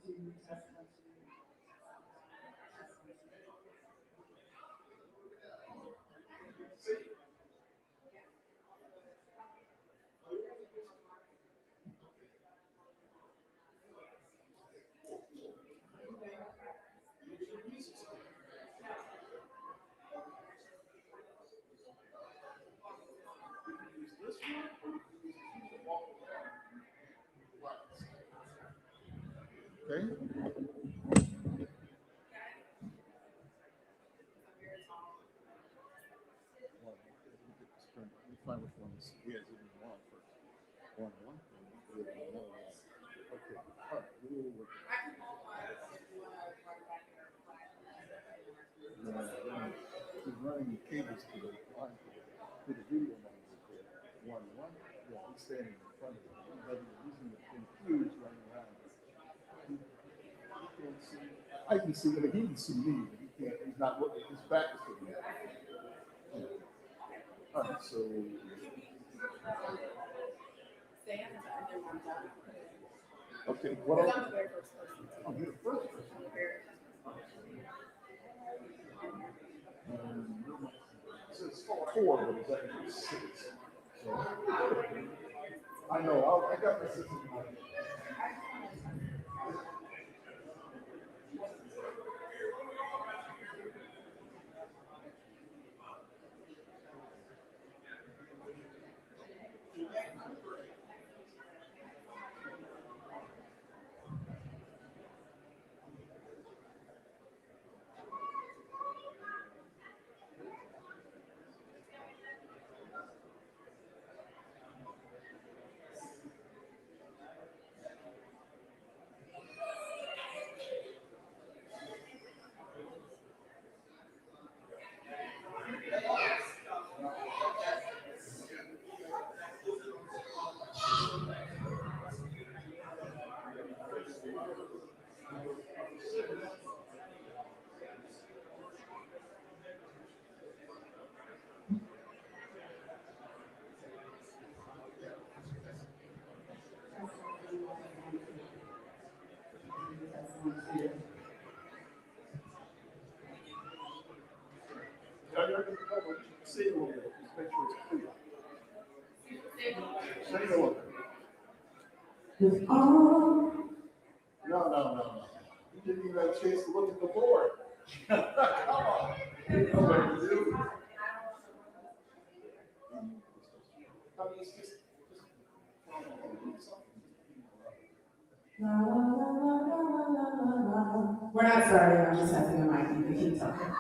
Okay. Let me find which one he has even one first. One. Okay. All right. We'll work. He's running the cables to the line to the video monitor. One. Yeah, he's standing in front of it. He's using the fuse running around. He can't see. I can see him. He can see me, but he can't. He's not looking. His back is to me. Yeah. All right. So. Okay. What else? I'm the very first person. Oh, you're the first person. So it's 4, but it's actually 6. So I know. I got my system. Say a little bit. Just make sure it's clear. Say a little bit. No. You didn't even have a chance to look at the board. Come on. You know what to do. We're not starting, I'm just having a mic, you can keep talking.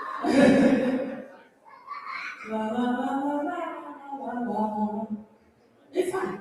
It's fine.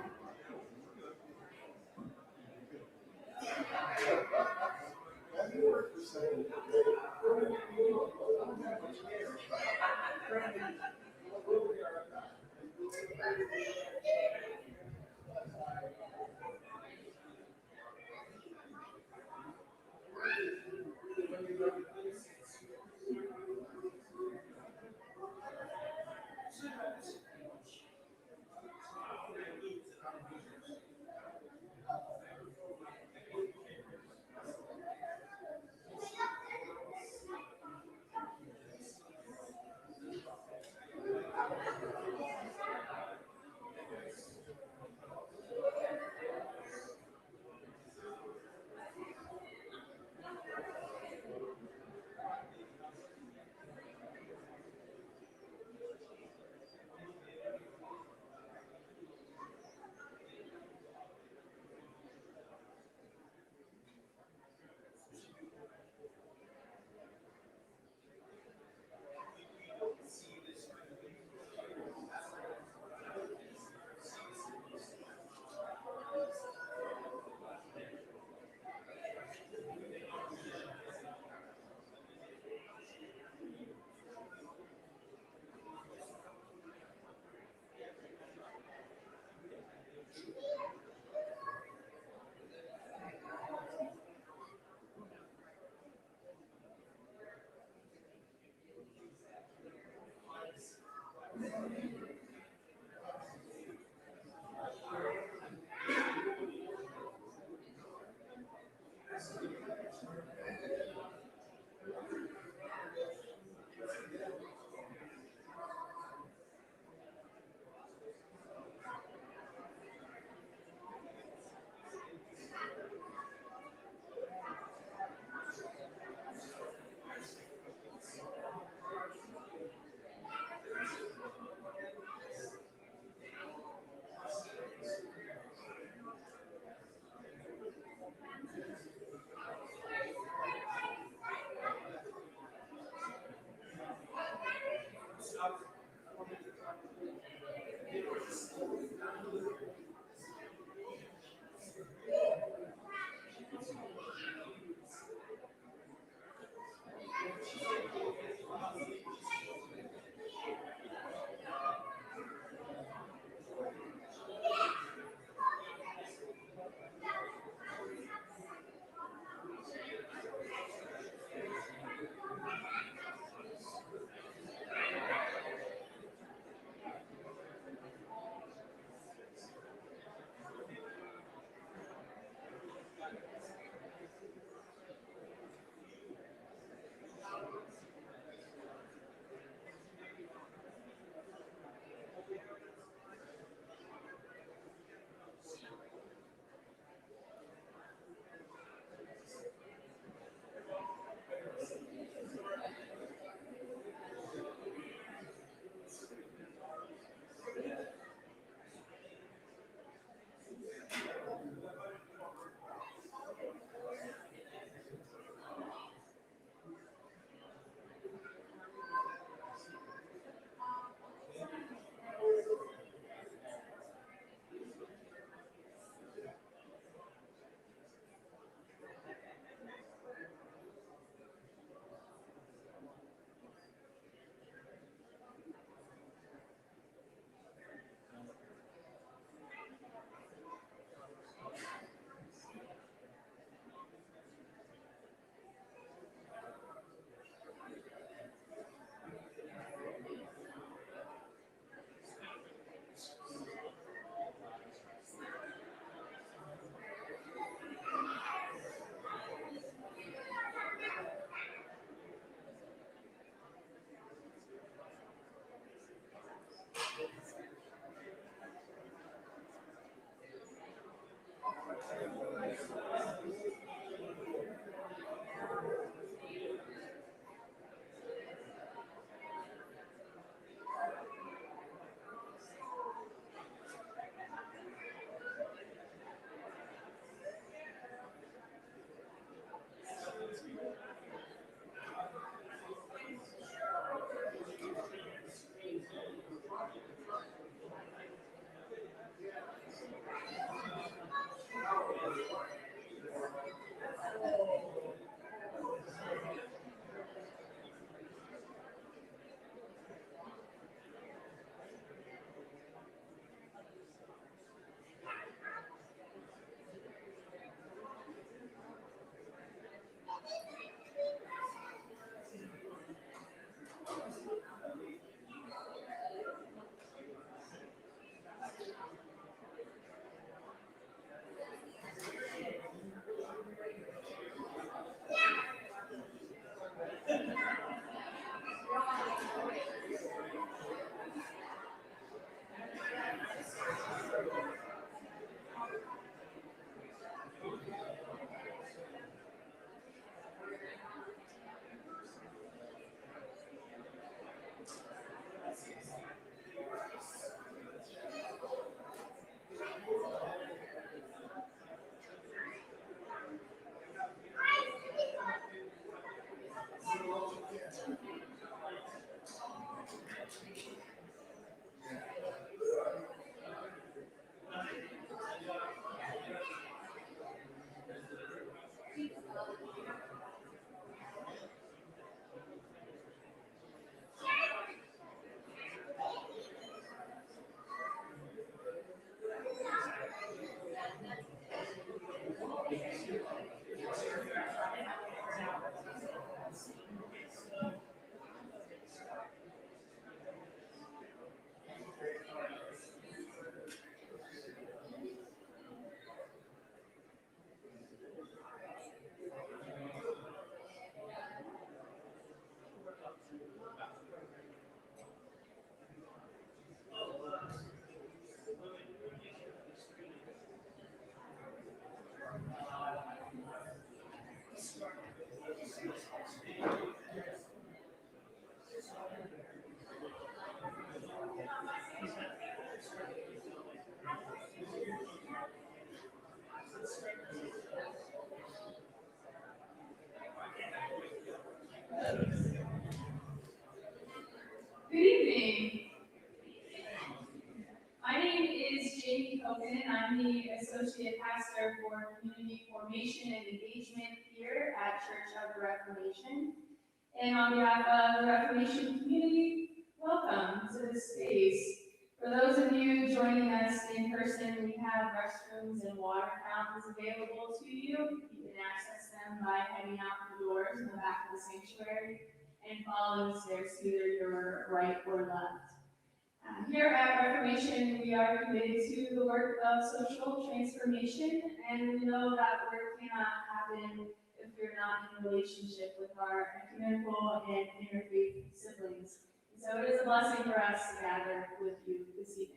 Good evening. My name is Jamie Cohen. I'm the Associate Pastor for Community Formation and Engagement here at Church of the Reformation. And on behalf of the Reformation community, welcome to this space. For those of you joining us in person, we have restrooms and water fountains available to you. You can access them by heading out the doors in the back of the sanctuary and following the stairs to either your right or left. Here at Reformation, we are committed to the work of social transformation, and we know that work cannot happen if we're not in relationship with our ecumenical and interfaith siblings. So it is a blessing for us to gather with you this evening.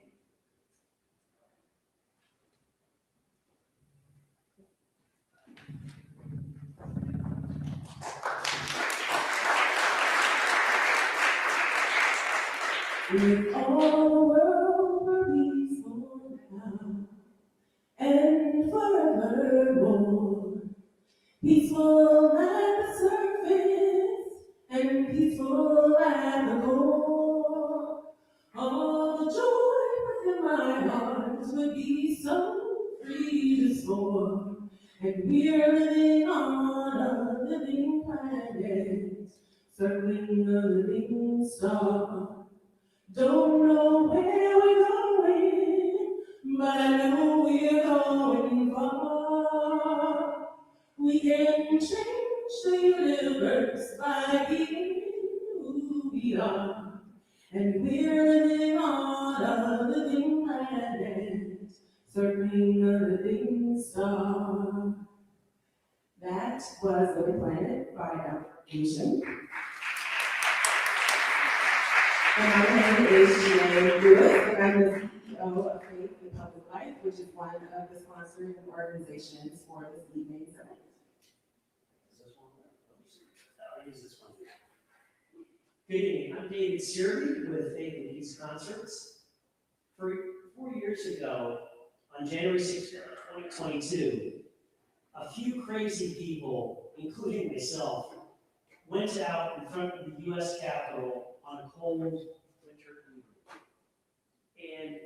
If all the world were peaceful now and forevermore, peaceful at the surface and peaceful at the core, all the joy within my heart would be so free to soar. And we're living on a living planet, circling a living star. Don't know where we're going, but I know we're going far. We can change the universe by being who we are. And we're living on a living planet, circling a living star. That was Living Planet by Application. And my name is Jeanette Lewis, and I'm the CEO of Faith in Public Life, which is one of the sponsoring organizations for this evening's event. I'll use this one. Good evening, I'm David Searby with Faith in Peace Concerts. 4 years ago, on January 6th, 2022, a few crazy people, including myself, went out in front of the U.S. Capitol on a cold winter evening. And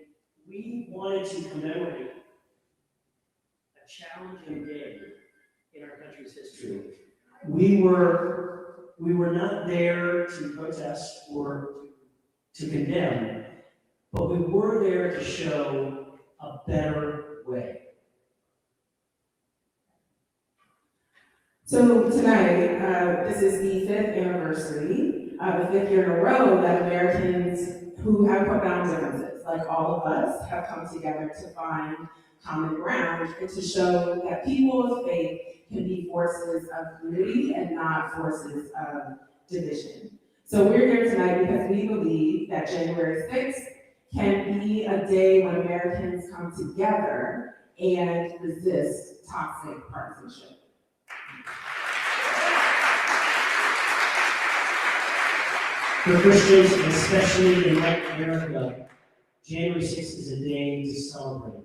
we wanted to commemorate a challenging day in our country's history. We were not there to protest or to condemn, but we were there to show a better way. So tonight, this is the 5th anniversary, the 5th year in a row that Americans who have profound differences, like all of us, have come together to find common ground and to show that people of faith can be forces of unity and not forces of division. So we're here tonight because we believe that January 6th can be a day when Americans come together and resist toxic partisanship. For Christians, and especially in Latin America, January 6th is a day to celebrate.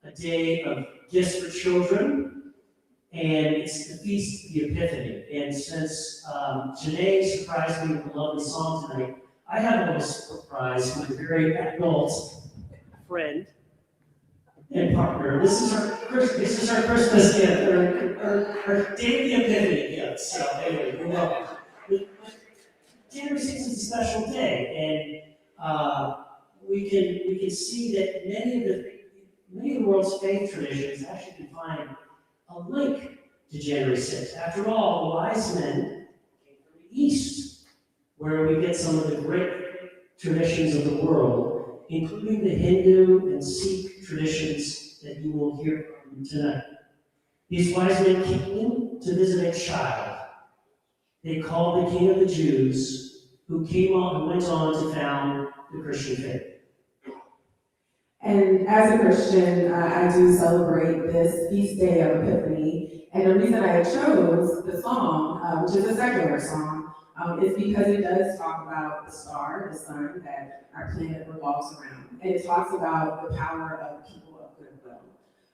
A day of gifts for children, and it's the Feast of the Epiphany. And since Janae surprised me with a lovely song tonight, I have a little surprise with a very adult friend and partner. This is our Christmas gift, our day of the Epiphany gift. So anyway, you're welcome. January 6th is a special day, and we can see that many of the world's faith traditions actually can find a link to January 6th. After all, the wise men came from the East, where we get some of the great traditions of the world, including the Hindu and Sikh traditions that you will hear from tonight. These wise men came to visit a child they called the King of the Jews, who went on to found the Christian faith. And as a Christian, I do celebrate this feast day of Epiphany. And the reason I chose the song, which is a secular song, is because it does talk about the star, the sun, that our planet revolves around. And it talks about the power of people of goodwill.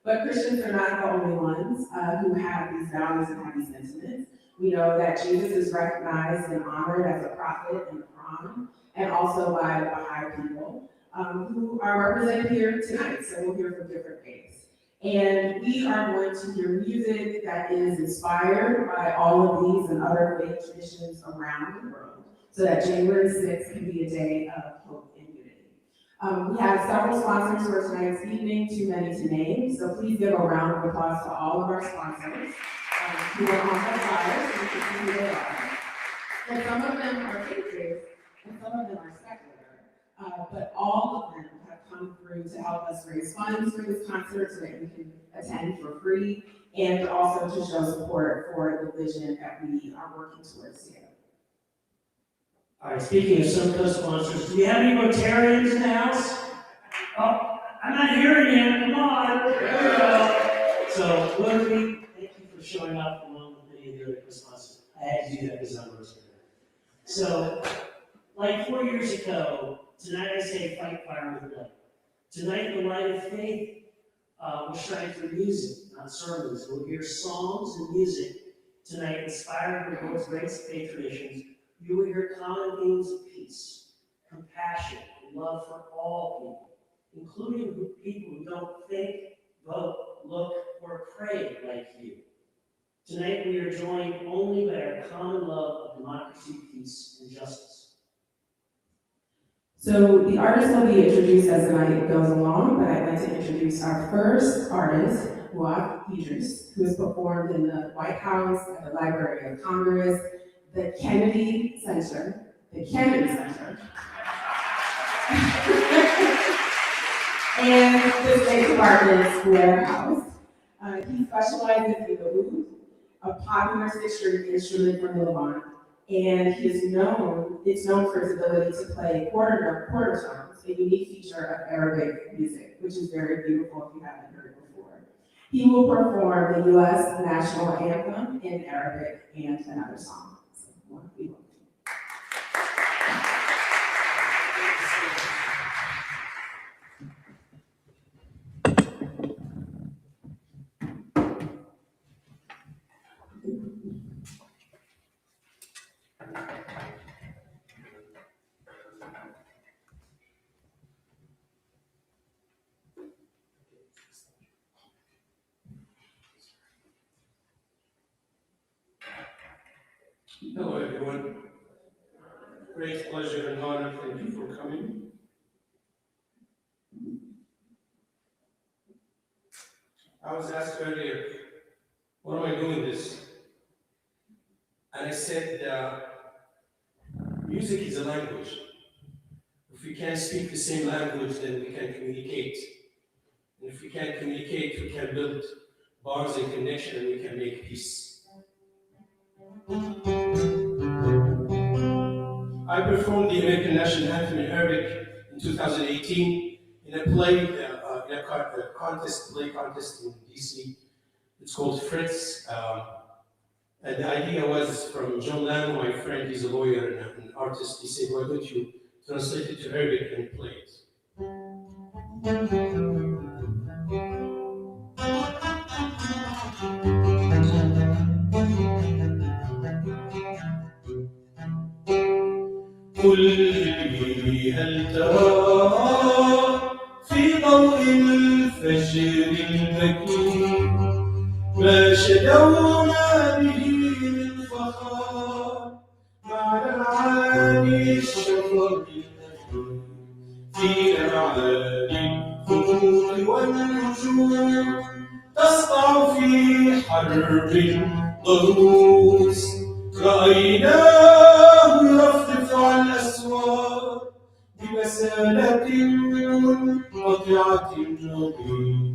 But Christians are not the only ones who have these values and have these sentiments. We know that Jesus is recognized and honored as a prophet in the Quran, and also by the Baha'i people, who are represented here tonight. So we'll hear from different faiths. And we are going to hear music that is inspired by all of these and other faith traditions around the world, so that January 6th can be a day of hope and unity. We have several sponsors for tonight's evening, too many to name, so please give a round of applause to all of our sponsors who are on the flyer, so we can see who they are. And some of them are faith-based, and some of them are secular, but all of them have come through to help us raise funds for this concert so that we can attend for free, and also to show support for the vision that we are working towards together. All right, speaking of some co-sponsors, do we have any Rotarians in the house? Oh, I'm not hearing you. Come on. There we go. So, Willoughby, thank you for showing up along with many of the other co-sponsors. I had to do that because I'm a Rotarian. So, like 4 years ago, tonight I say fight fire with love. Tonight, the light of faith will shine through music, not sermons. We'll hear songs and music tonight inspired by both great faith traditions. You will hear common themes of peace, compassion, and love for all people, including people who don't think, vote, look, or pray like you. Tonight we are joined only by our common love of democracy, peace, and justice. So the artists will be introduced as the night goes along, but I'd like to introduce our first artist, Waf Idris, who has performed in the White House, at the Library of Congress, the Kennedy Center, and the State Department's warehouse. He specializes in the oud, a popular six-string instrument from the Levant, and it's known for its ability to play quarter tones, a unique feature of Arabic music, which is very beautiful if you haven't heard it before. He will perform the U.S. national anthem in Arabic and another song. Hello, everyone. Great pleasure and honor. Thank you for coming. I was asked earlier, what am I doing this? And I said, music is a language. If we can't speak the same language, then we can communicate. And if we can't communicate, we can build bonds and connection, and we can make peace. I performed the American National Anthem in Arabic in 2018 in a play, play contest in DC. It's called Fritz. And the idea was from John Lamb, my friend, he's a lawyer and an artist. He said, why don't you translate it to Arabic and play it? قل لي هل ترى في ضوء الفجر المكين ما شدونا به من فخار مع معاني الشفق المكين في معاني الخطوط والنجوم تسطع في حرب ضروس رأيناه يرفرف على الأسوار بمسالة منقطعة النظير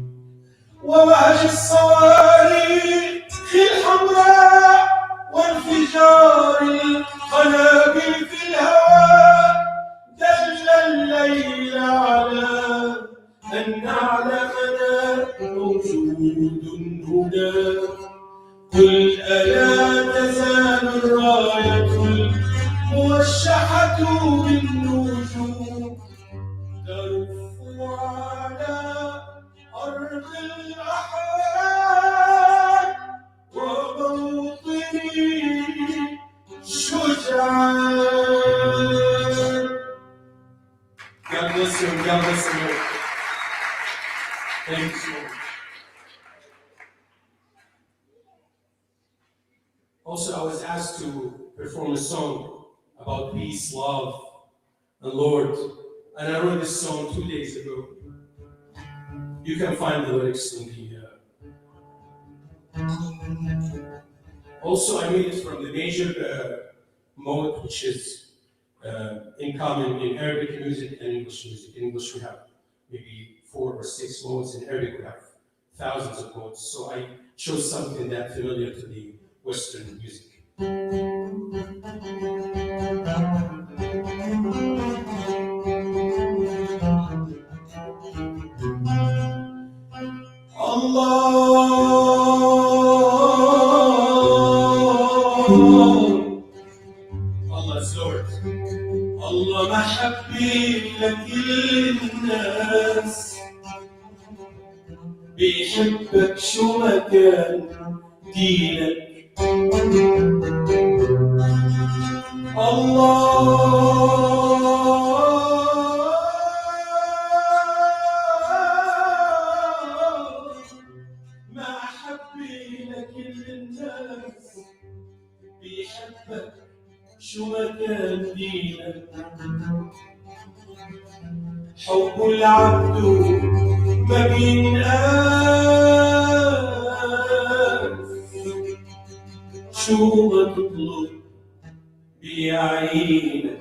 ووهج الصواريخ الحمراء وانفجار القنابل في الهواء دل الليل على أن نعلمنا موجود هنا قل ألا تزال الراية الموشحة بالنجوم ترف على أرض الأحياء وموطني Also, I was asked to perform a song about peace, love, and Lord. And I wrote this song 2 days ago. You can find the lyrics in the. Also, I made it from the major mode, which is in common in Arabic music and English music. In English, we have maybe 4 or 6 modes. In Arabic, we have thousands of modes. So I chose something that's familiar to the Western music. Allah, Allah is Lord. Allah محبي لكل الناس بيحبك شو ما كان دينك. الله محبي لكل الناس بيحبك شو ما كان دينك. حب العبد ما بينقاس شو ما تطلب بيعينك.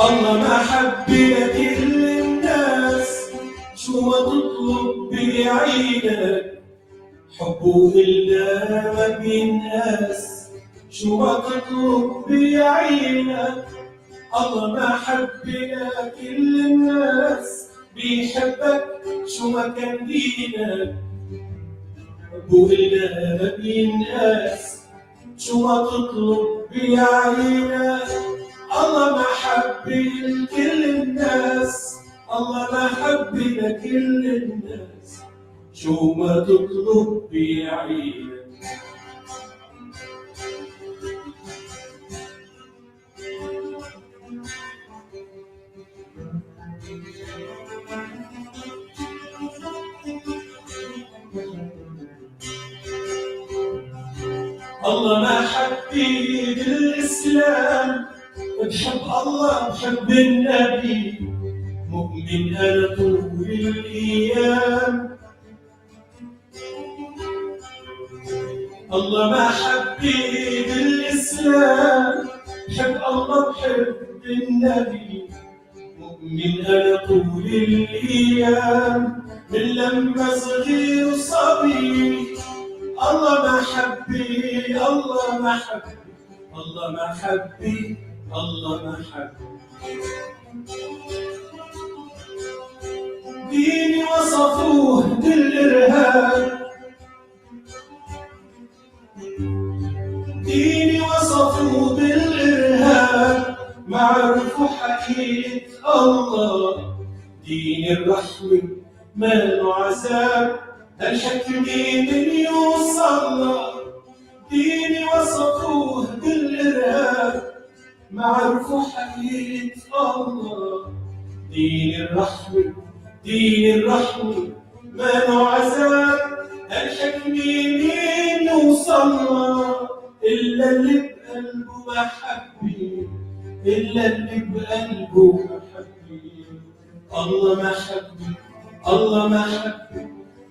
الله محبي لكل الناس شو ما تطلب بيعينك. حبه إلا ما بينقاس شو ما تطلب بيعينك. الله محبي لكل الناس بيحبك شو ما كان دينك. حبه إلا ما بينقاس شو ما تطلب بيعينك. الله محبي لكل الناس. الله محبي لكل الناس شو ما تطلب بيعينك. الله محبي بالإسلام. بحب الله بحب النبي. مؤمن أنا طول الأيام. الله محبي بالإسلام. بحب الله بحب النبي. مؤمن أنا طول الأيام. من لما صغير صبي. الله محبي الله محبي الله محبي الله محبي. ديني وصفوه بالإرهاب. ديني وصفوه بالإرهاب. ما عرفوا حقيقة الله. دين الرحمة ماله عذاب. الحكم من يوصل. ديني وصفوه بالإرهاب. ما عرفوا حقيقة الله. دين الرحمة ماله عذاب. الحكم من يوصل. إلا اللي بقلبه محبي. إلا اللي بقلبه محبي. الله محبي الله محبي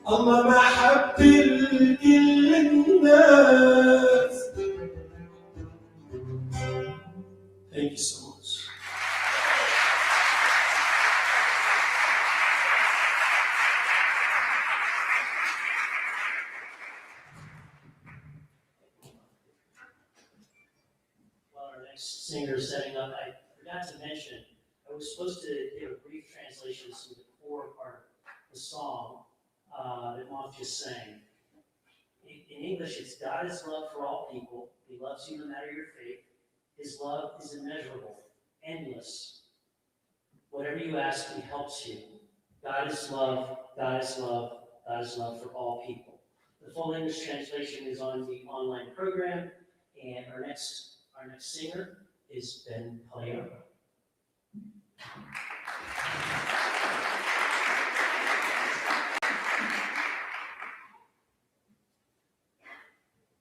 الله محبي لكل الناس. Thank you so much. While our next singer is setting up, I forgot to mention, I was supposed to give a brief translation to the core part of the song that Mom just sang. In English, it's God is love for all people. He loves you no matter your faith. His love is immeasurable, endless. Whatever you ask, He helps you. God is love, God is love, God is love for all people. The full English translation is on the online program, and our next singer is Ben Paliano.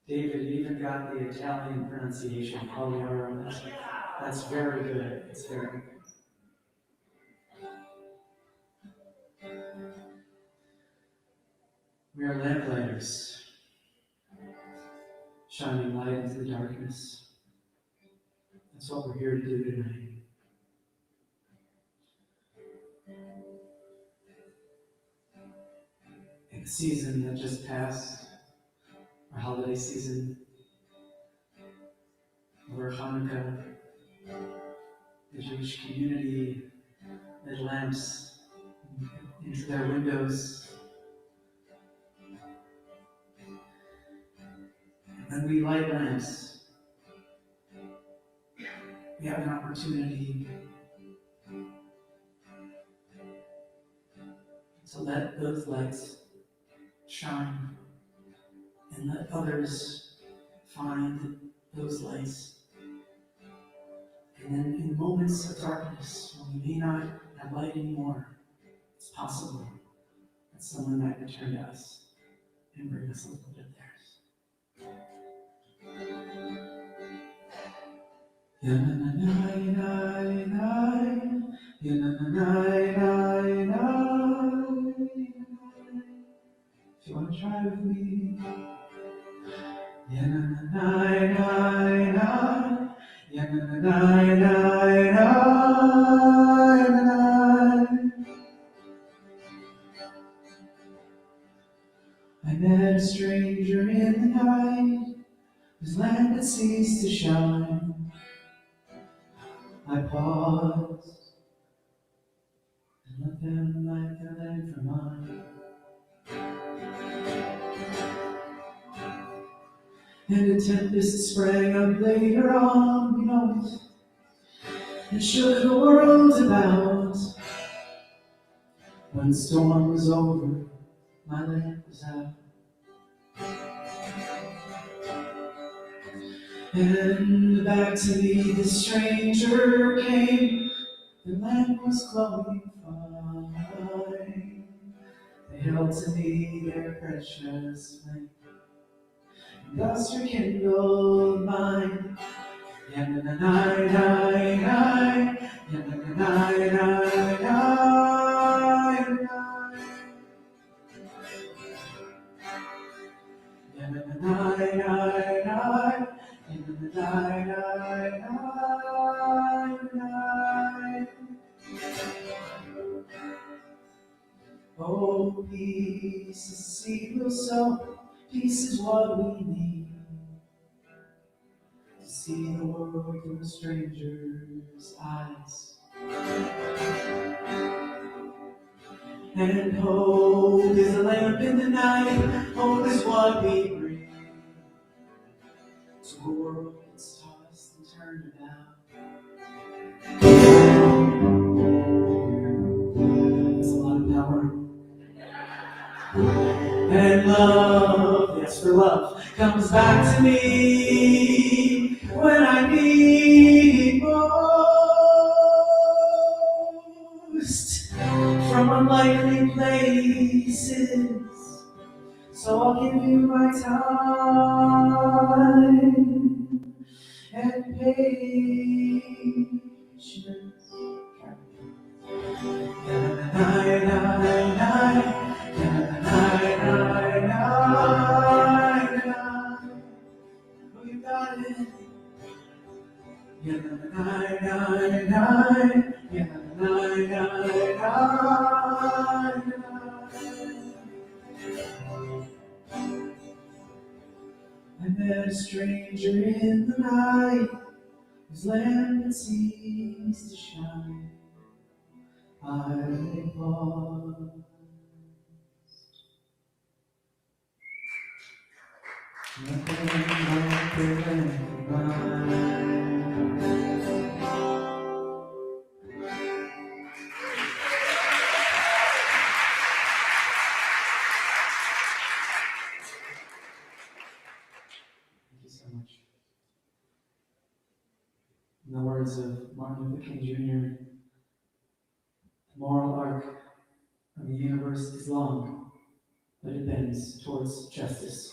David, you even got the Italian pronunciation, Pagliaro. That's very good. It's very good. We are lamplighters, shining light into the darkness. That's what we're here to do tonight. In the season that just passed, our holiday season, over Hanukkah, the Jewish community lit lamps into their windows. And when we light lamps, we have an opportunity to let those lights shine and let others find those lights. And then in moments of darkness, when we may not have light anymore, it's possible that someone might return to us and bring us a little bit of theirs. If you want to try with me. I met a stranger in the night, whose lamp had ceased to shine. I paused and let them light their lamp for mine. And a tempest sprang up later on, we know it, and shook the world about. When the storm was over, my lamp was out. And back to me the stranger came, the lamp was glowing fine. They held to me their precious flame, and thus rekindled mine. Oh, peace is the seed we'll sow, peace is what we need, to see the world through a stranger's eyes. And hope is a lamp in the night, hope is what we bring to a world that's tossed and turned about. That's a lot of power. And love, yes for love, comes back to me when I need most, from unlikely places. So I'll give you my time and patience. Oh, you got it. I met a stranger in the night, whose lamp had ceased to shine. I paused. Nothing like the lamp of mine. Thank you so much. In the words of Martin Luther King Jr., the moral arc of the universe is long, but it bends towards justice.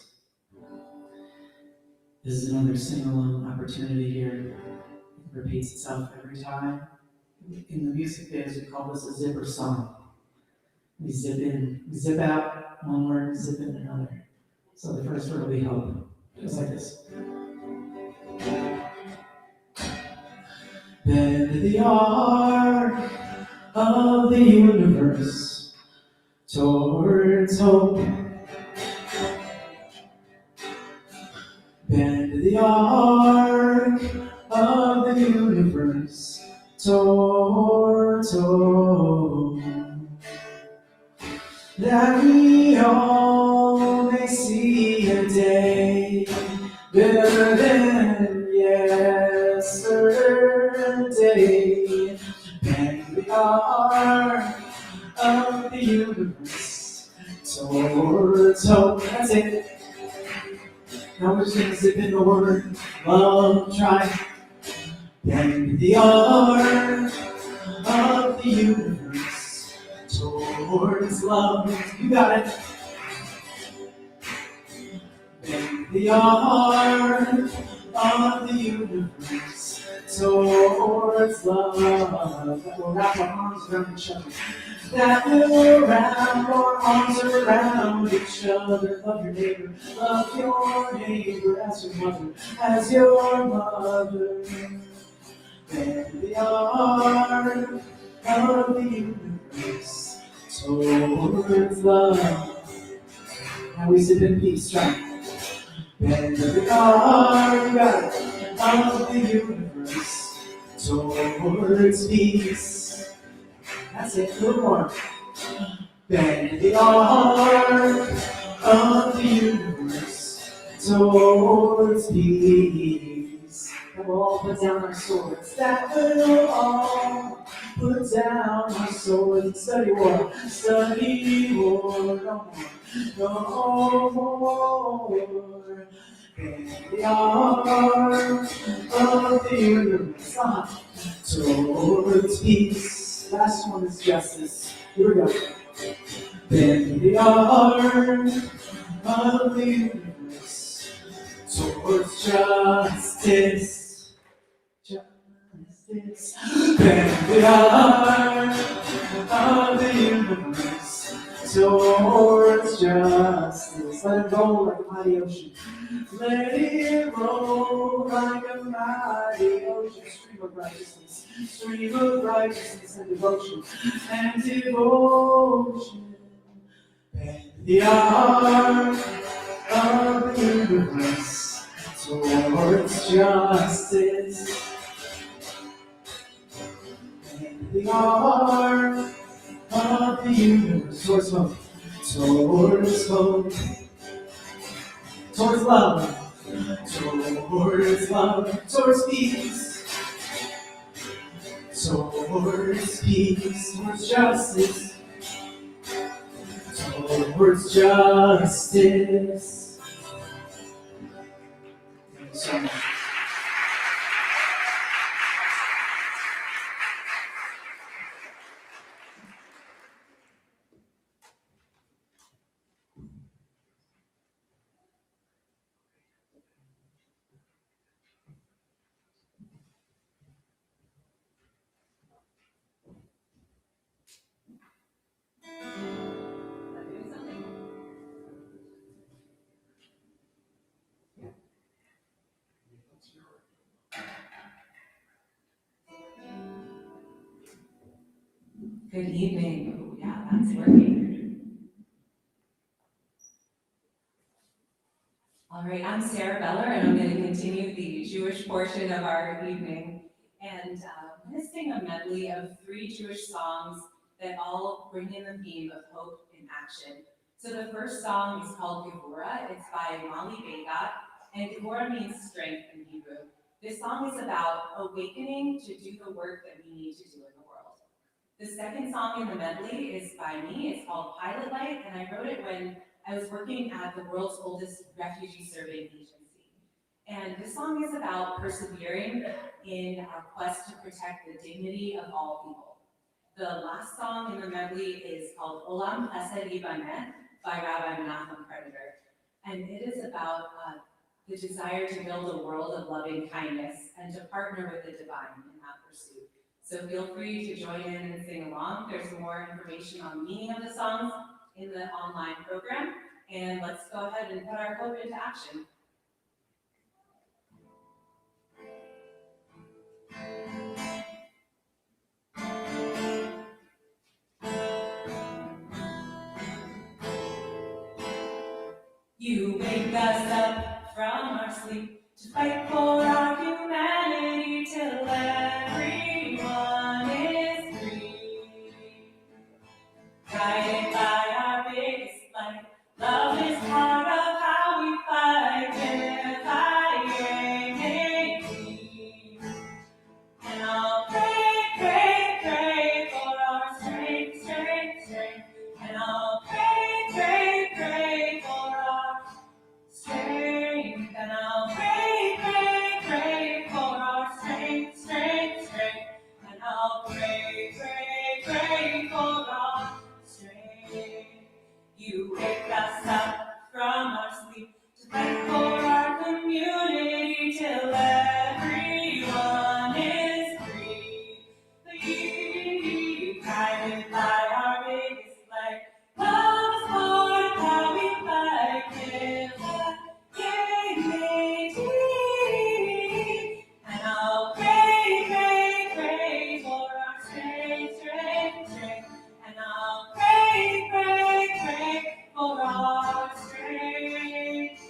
This is another sing-along opportunity here. It repeats itself every time. In the music biz, we call this a zipper song. We zip in, we zip out one word, zip in another. So the first word will be hope. Just like this. Bend the arc of the universe towards hope. Bend the arc of the universe towards hope. That we all may see a day better than yesterday. Bend the arc of the universe towards hope. That's it. Now we're just gonna zip in the word love, try. Bend the arc of the universe towards love. You got it. Bend the arc of the universe towards love. That will wrap our arms around each other. That will wrap our arms around each other. Love your neighbor. Love your neighbor as your mother. As your mother. Bend the arc of the universe towards love. Now we zip in peace, right? Bend the arc of the universe towards peace. That's it, a little more. Bend the arc of the universe towards peace. That will all put down our swords. That will all put down our swords and study war. Study war, no more. Bend the arc of the universe towards peace. Last one is justice. Here we go. Bend the arc of the universe towards justice. Justice. Bend the arc of the universe towards justice. Let it roll like a mighty ocean. Let it roll like a mighty ocean. Stream of righteousness. Stream of righteousness and devotion. And devotion. Bend the arc of the universe towards justice. Bend the arc of the universe towards hope. Towards hope. Towards love. Towards love. Towards peace. Towards peace. Towards justice. Towards justice. Thank you so much. Good evening. Oh, yeah, that's working. All right, I'm Sarah Beller, and I'm going to continue the Jewish portion of our evening. And I'm going to sing a medley of 3 Jewish songs that all bring in the theme of hope in action. So the first song is called Gevurah. It's by Molly Begat, and Gevurah means strength in Hebrew. This song is about awakening to do the work that we need to do in the world. The second song in the medley is by me. It's called Pilot Light, and I wrote it when I was working at the world's oldest refugee surveying agency. And this song is about persevering in our quest to protect the dignity of all people. The last song in the medley is called Olam Chesed Yibaneh by Rabbi Menachem Creditor. And it is about the desire to build a world of loving kindness and to partner with the divine in that pursuit. So feel free to join in and sing along. There's more information on the meaning of the songs in the online program. And let's go ahead and put our hope into action. You wake us up from our sleep to fight for our humanity till everyone is free. Guided by our biggest light, love is part of how we fight anti-enemy. And I'll pray, pray, pray for our strength, strength, strength. And I'll pray, pray, pray for our strength. And I'll pray, pray, pray for our strength, strength, strength. And I'll pray, pray, pray for our strength. You wake us up from our sleep to fight for our community till everyone is free. Guided by our biggest light, love is part of how we fight anti-enemy. And I'll pray, pray, pray for our strength, strength, strength. And I'll pray, pray, pray for our strength.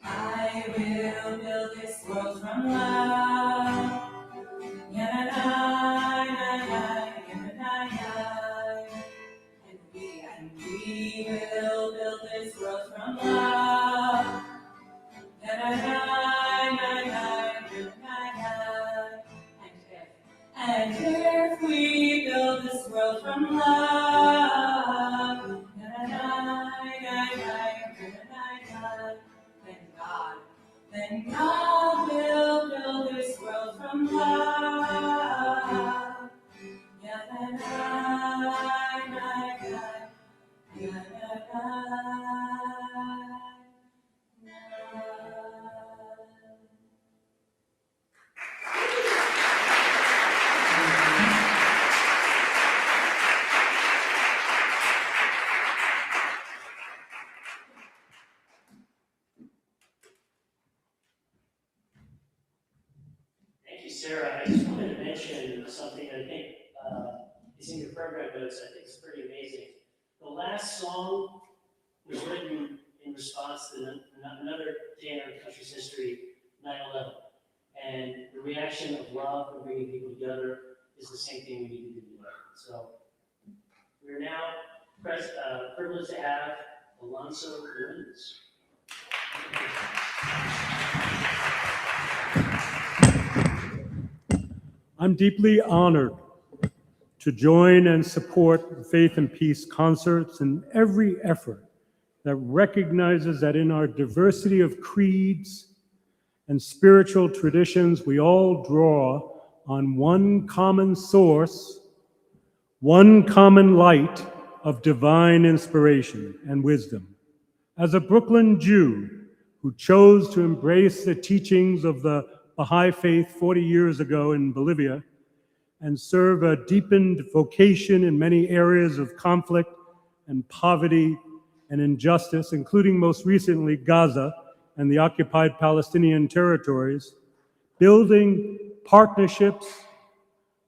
I will build this world from love. And we will build this world from love. And if we build this world from love, then God will build this world from love. Thank you, Sarah. I just wanted to mention something I think is in your program notes. I think it's pretty amazing. The last song was written in response to another day in our country's history, 9/11. And the reaction of love and bringing people together is the same thing we need to do today. So we're now privileged to have Alonso Lunes. I'm deeply honored to join and support Faith and Peace concerts in every effort that recognizes that in our diversity of creeds and spiritual traditions, we all draw on one common source, one common light of divine inspiration and wisdom. As a Brooklyn Jew who chose to embrace the teachings of the Baha'i faith 40 years ago in Bolivia and serve a deepened vocation in many areas of conflict and poverty and injustice, including most recently Gaza and the occupied Palestinian territories, building partnerships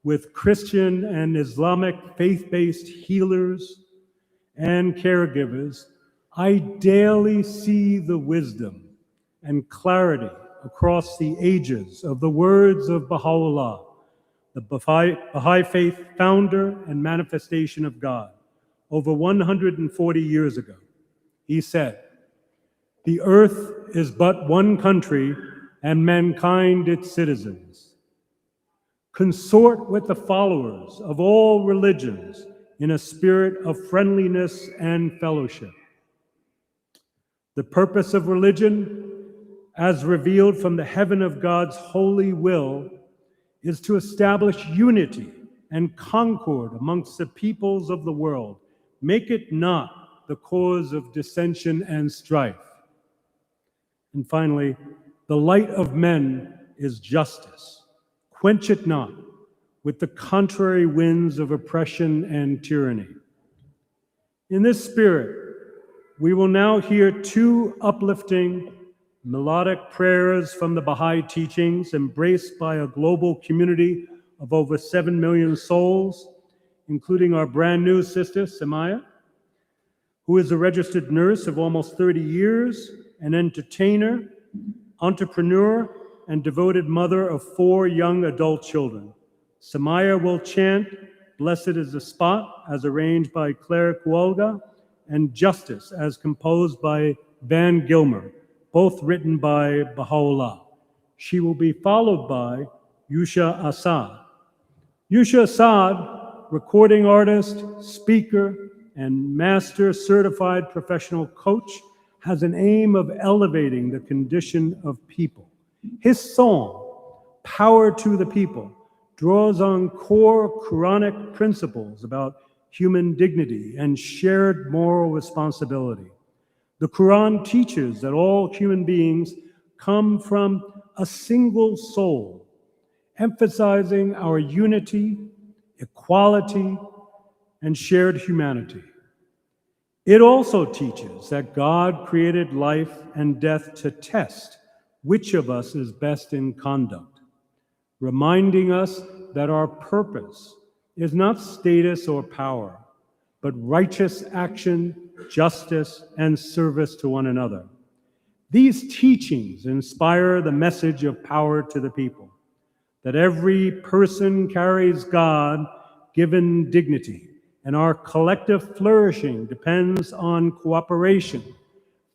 with Christian and Islamic faith-based healers and caregivers, I daily see the wisdom and clarity across the ages of the words of Baha'u'llah, the Baha'i faith founder and manifestation of God, over 140 years ago. He said, "The earth is but one country and mankind its citizens. Consort with the followers of all religions in a spirit of friendliness and fellowship. The purpose of religion, as revealed from the heaven of God's holy will, is to establish unity and concord amongst the peoples of the world. Make it not the cause of dissension and strife." And finally, the light of men is justice. Quench it not with the contrary winds of oppression and tyranny. In this spirit, we will now hear two uplifting melodic prayers from the Baha'i teachings embraced by a global community of over 7 million souls, including our brand new sister, Samaya, who is a registered nurse of almost 30 years, an entertainer, entrepreneur, and devoted mother of 4 young adult children. Samaya will chant "Blessed is the Spot" as arranged by Claire Kuolga, and "Justice" as composed by Van Gilmer, both written by Baha'u'llah. She will be followed by Yusha Asad. Yusha Asad, recording artist, speaker, and master certified professional coach, has an aim of elevating the condition of people. His song, "Power to the People," draws on core Quranic principles about human dignity and shared moral responsibility. The Quran teaches that all human beings come from a single soul, emphasizing our unity, equality, and shared humanity. It also teaches that God created life and death to test which of us is best in conduct, reminding us that our purpose is not status or power, but righteous action, justice, and service to one another. These teachings inspire the message of power to the people, that every person carries God-given dignity, and our collective flourishing depends on cooperation,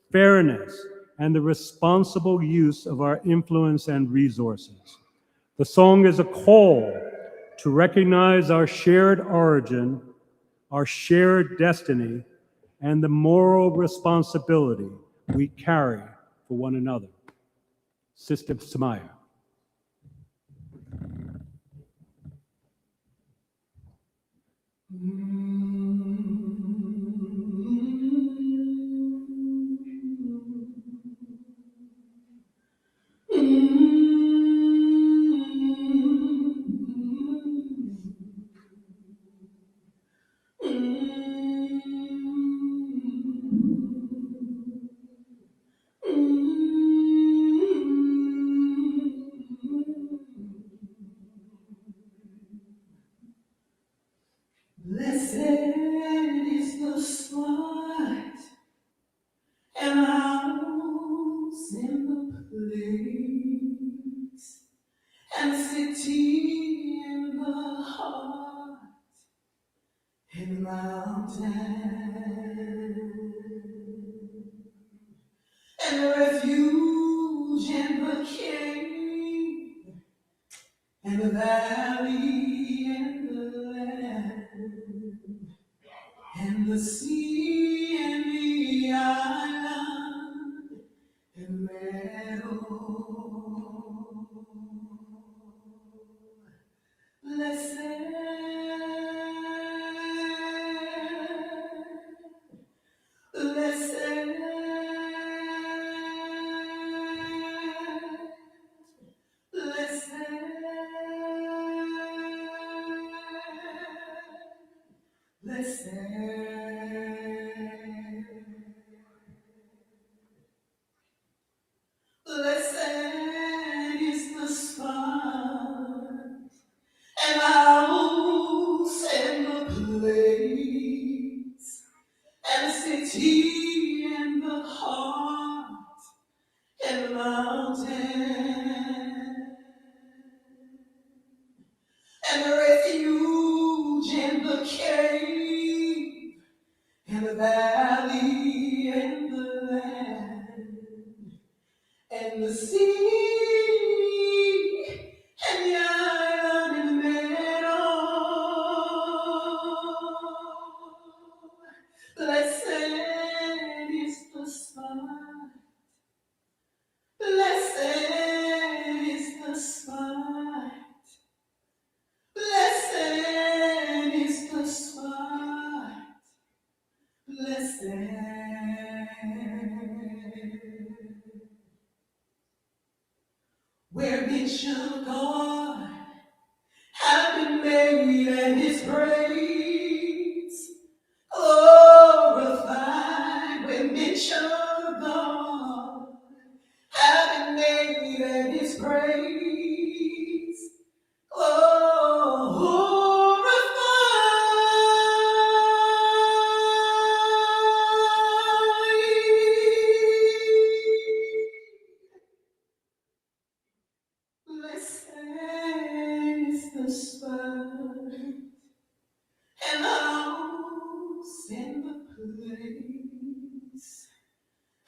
fairness, and the responsible use of our influence and resources. The song is a call to recognize our shared origin, our shared destiny, and the moral responsibility we carry for one another. Sister Samaya. Blessed is the spot and house in the place and city in the heart and mountain and refuge in the cave and the valley and the land and the sea and the island and meadow. Blessed, blessed, blessed, blessed. Blessed is the spot and house and the place and city and the heart and the mountain and the refuge and the cave and the valley and the land and the sea and the island and the meadow. Blessed is the spot. Blessed is the spot. Blessed is the spot. Blessed. Where men shall God have been made and his praise glorified. Where men shall God have been made and his praise glorified. Blessed is the spot and house and the place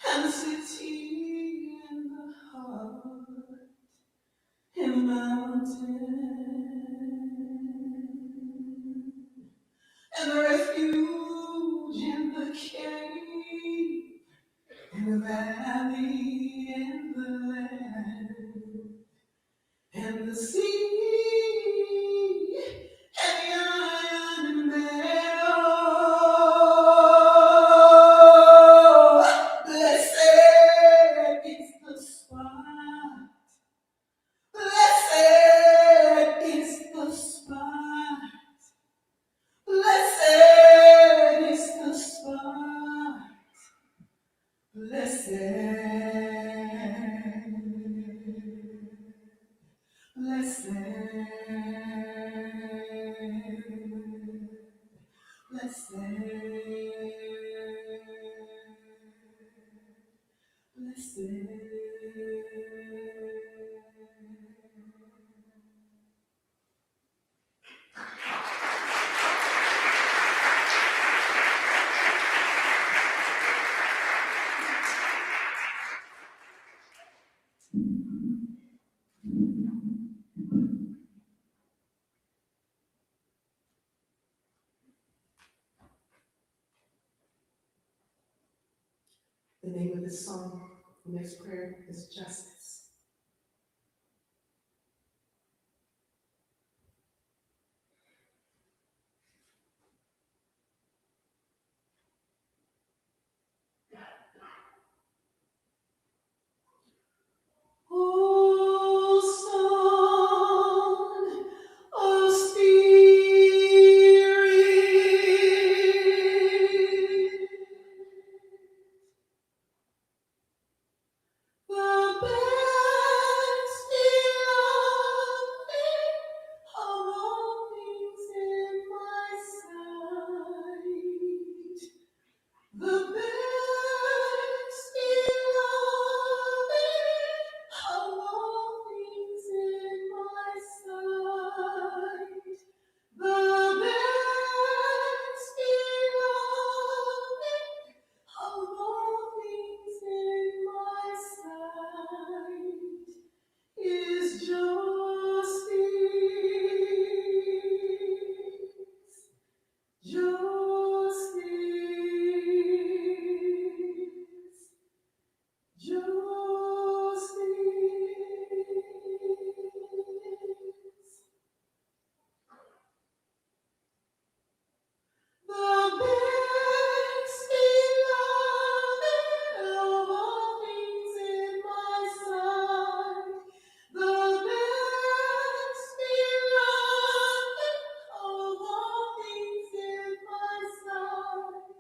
and the city and the heart and the mountain and the refuge and the cave and the valley and the land and the sea and the island and meadow. Blessed is the spot. Blessed is the spot. Blessed is the spot. Blessed, blessed, blessed, The name of this song, the next prayer is Justice. Oh, Son of Spirit, the best beloved of all things in my sight, the best beloved of all things in my sight, the best beloved of all things in my sight is justice, justice, justice. The best beloved of all things in my sight, the best beloved of all things in my sight,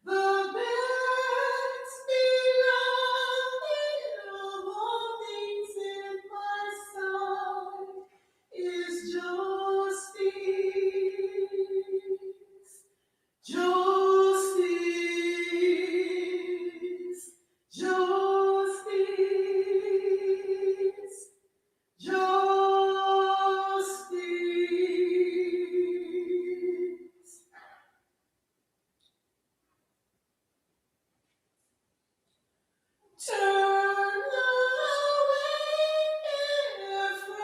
the best beloved of all things in my sight is justice, justice, justice, justice. Turn away therefrom,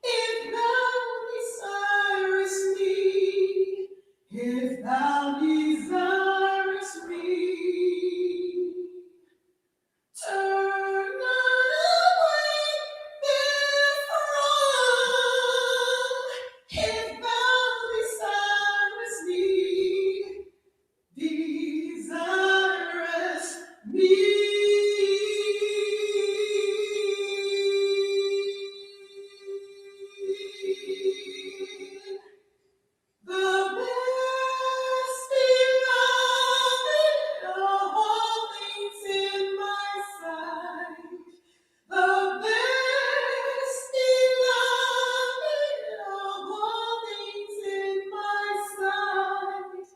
if thou desirest me, if thou desirest me. Turn not away therefrom, if thou desirest me, desirous me. The best beloved of all things in my sight, the best beloved of all things in my sight,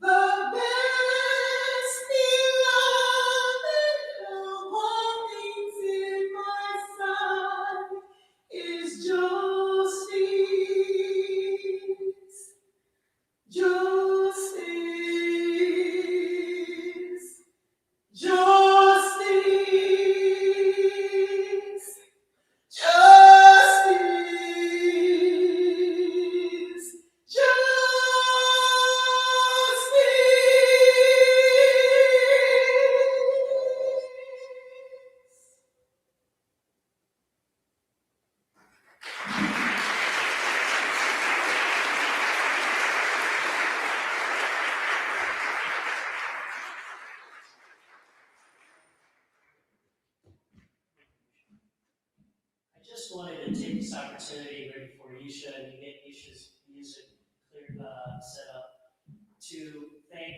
the best beloved of all things in my sight is justice, justice, justice, justice, justice. I just wanted to take this opportunity right before Yisha and you get Yisha's music clear, set up to thank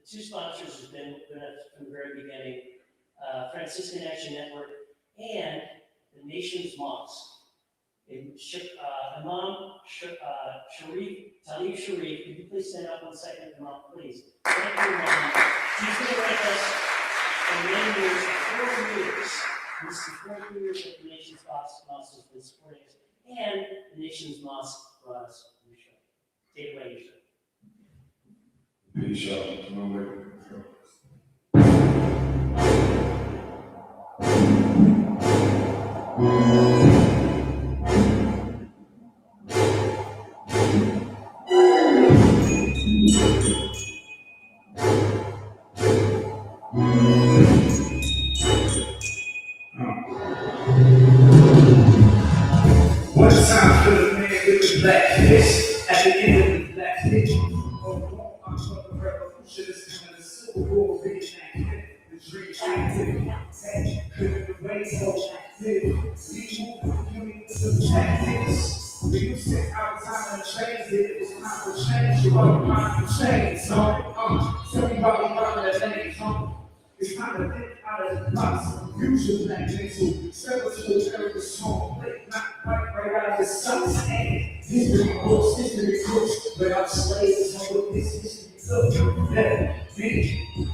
the The two sponsors have been with us from the very beginning, Franciscan Action Network and the Nation's Mosque. Imam Talib Sharif, could you please stand up 1 second, Imam, please? Thank you, Imam. She's been with us for many years, 4 years. This is 4 years that the Nation's Mosque has been supporting us, and the Nation's Mosque brought us your show. Take it away, your show. Peace out. One time for the man with the black fist at the end of the black pitch. Oh, I'm talking revolutionists coming to Civil War, reenacting the dream active. Couldn't the way so active. See, moving some tactics. We used to take our time and change it. It was time for change. You want to find the change. Tell me about me running that name. It's time to think out of the box. Use your black mental. Step up to the very song. Not right out of the sun's hand. History books. But I'm slaves. So with this history, so let me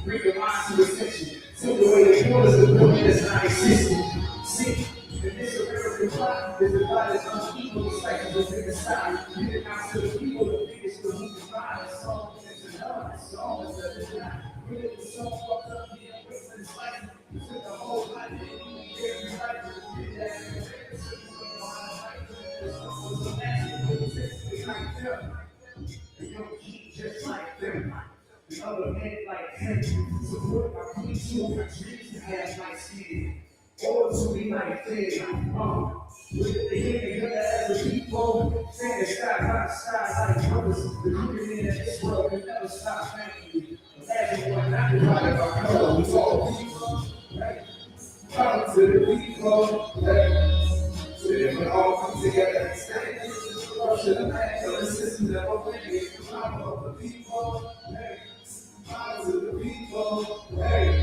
bring your mind to attention. Tell the way the borders of the world is not existing. See, in this American plot, there's a lot that's unequal. It's like a bigger side. Get it out to the people, the biggest, the who can find a song. It's another song. It's a design. Really, the song fucked up. It's like you took the whole life and you gave me life to get that in the face. It's like them. You don't keep just like them. The other men like him. Support my queen too. My dreams to have my skin. Or to be like them. With the beginning of that as a people. Standing side by side like brothers. The crooked men in this world can never stop thanking you. Everyone not divided by color, we all people, right? Come to the people, right? So that we all come together and stand in the corruption of man, the system that will bring it to the power of the people, right? Come to the people, right?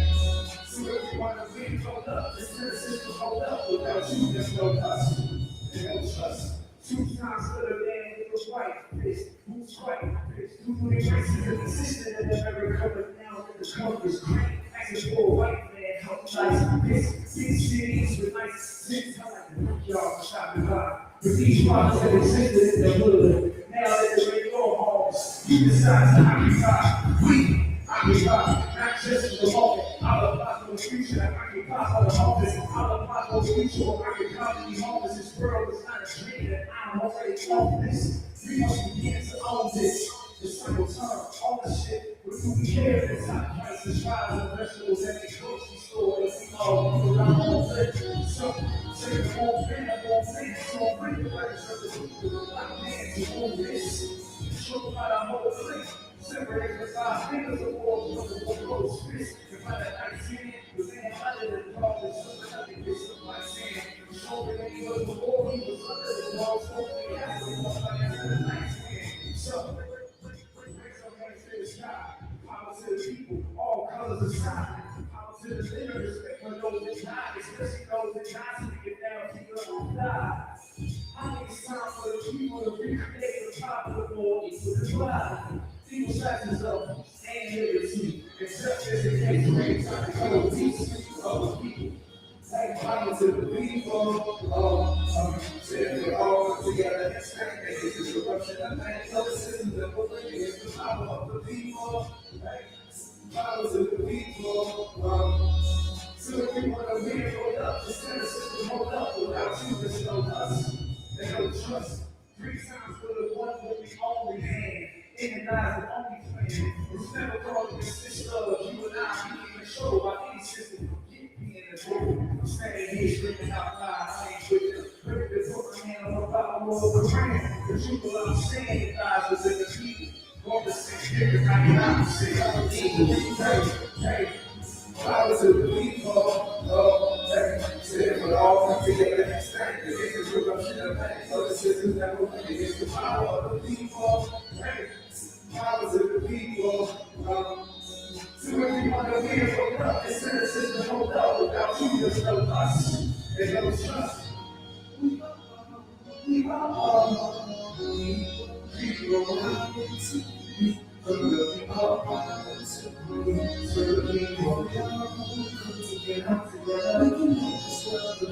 So if you want to be hold up, this system hold up without you, there's no us, there's no trust. 2 times for the man with the white fist. Who's white fist? Who put the races in the system in America, but now that the color is great. Asking for a white man, help nice this. Big cities with nice cities. I like to look y'all for shopping by. But these problems that existed in the hood, now that they're in your homes, you decide to occupy. We occupy, not just for the moment. I'll apply for the future, I occupy for the office. I'll apply for the future, I occupy the office. This world is not a dream that I'm already on this. We must begin to own this. The single term ownership. But who we care if it's not prices, fries, and vegetables at the grocery store. If we all do our own thing. So, say the whole thing, I won't say it. So, bring the rights of the people. Black man to own this. Show about our whole thing. Separate the 5 fingers of war from the close fist. If I had 19, was in under the dog, and something I can get some like sand. Show that he was before he was under the wall, so we have to walk like after the night's man. So, raise our hands to the sky. Power to the people, all colors aside. Power to the living, respect for those that die, especially those that die, so we get down to the die. I think it's time for the people to recreate the popular law for the tribe. People sizes up and liberty, except as a case raise time to go peace of the people. Like power to the people, said we're all together and stand against the corruption of man. Other systems that will bring against the power of the people. Like power to the people, so if we want to win, hold up, the center system hold up without you, there's no us. They don't trust. 3 times for the one with the only hand. Immunize the only plan. It's never called the sister of you and I being controlled by any system. Get me in the room. I'm standing here screaming out loud. I ain't with them. Ready to put my hand on the bottom of the brand. The truth what I'm saying lies within the people. All the same figure, 99%. I don't need to hey. Power to the people, said we're all come together and stand against the corruption of man. Other systems that will bring against the power of the people. Power to the people, our hearts agree. So the people come together. We can just love the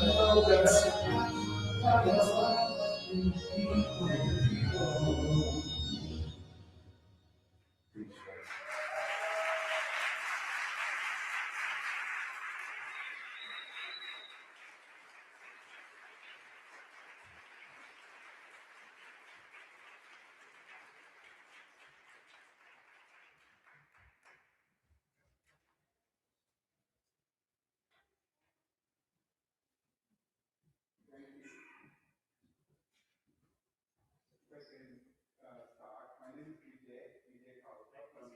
love that's in people. My name is BJ Kaushal from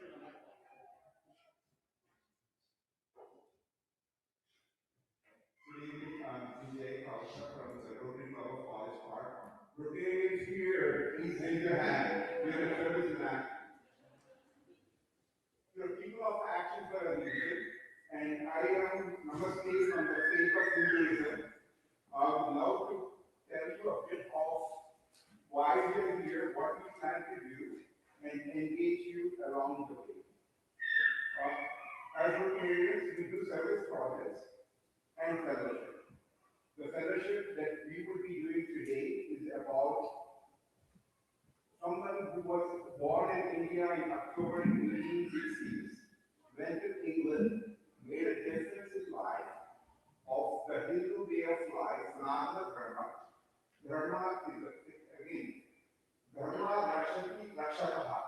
Good evening, I'm BJ Kaushal from the Rotary Club of College Park. Rotarians here, please raise your hand. We are a service man. We are people of action for a reason, and I am Namaste from the faith of Hinduism. I would love to tell you a bit of why we are here, what we plan to do, and engage you along the way. As Rotarians, we do service projects and fellowship. The fellowship that we will be doing today is about someone who was born in India in October 1860s, went to England, made a difference in life of the Hindu way of life, Sanatana Dharma. Dharma is, again, Dharma Rakshati Rakshakaha,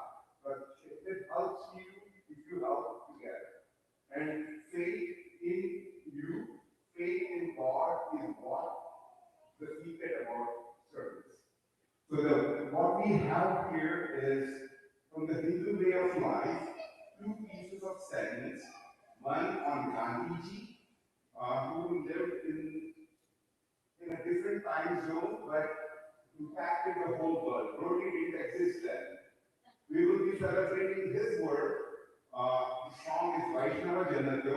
but it helps you if you help together. And faith in you, faith in God is what the secret about service. So what we have here is, from the Hindu way of life, two pieces of segments. One on Gandhiji, who lived in a different time zone, but impacted the whole world. Rotary didn't exist then. We will be celebrating his work. The song is Vaishnava Janato,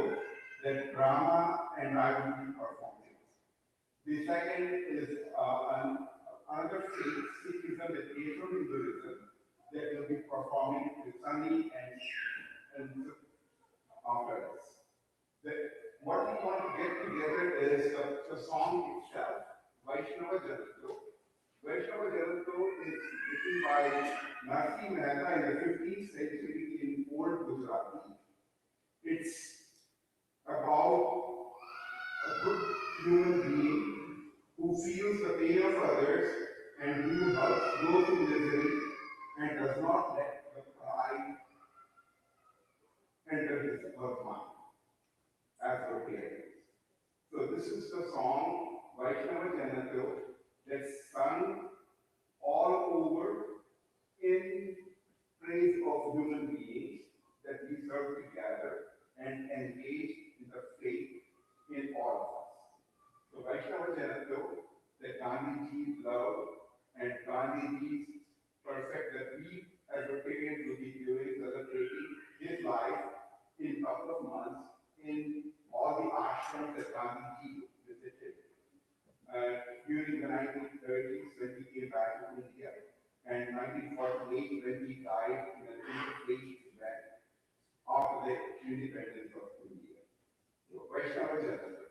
that Brahma and I will be performing. The second is another faith, Sikhism, that came from Hinduism, that will be performing with Sunny and after us. What we want to get together is the song itself, Vaishnava Janato. Vaishnava Janato is written by Narsi Mehta in the 15th century in Old Gujarati. It's about a good human being who feels the pain of others and who helps those in misery and does not let the pride enter his love mind as Rotarians. So this is the song Vaishnava Janato that's sung all over in praise of human beings that we serve together and engage in the faith in all of us. So Vaishnava Janato, that Gandhiji loved and Gandhiji's perfect that we as Rotarians will be doing, celebrating his life in a couple of months in all the ashrams that Gandhiji visited during the 1930s when he came back to India, and 1948 when he died in an Interfaith event after the independence of India. So Vaishnava Janato.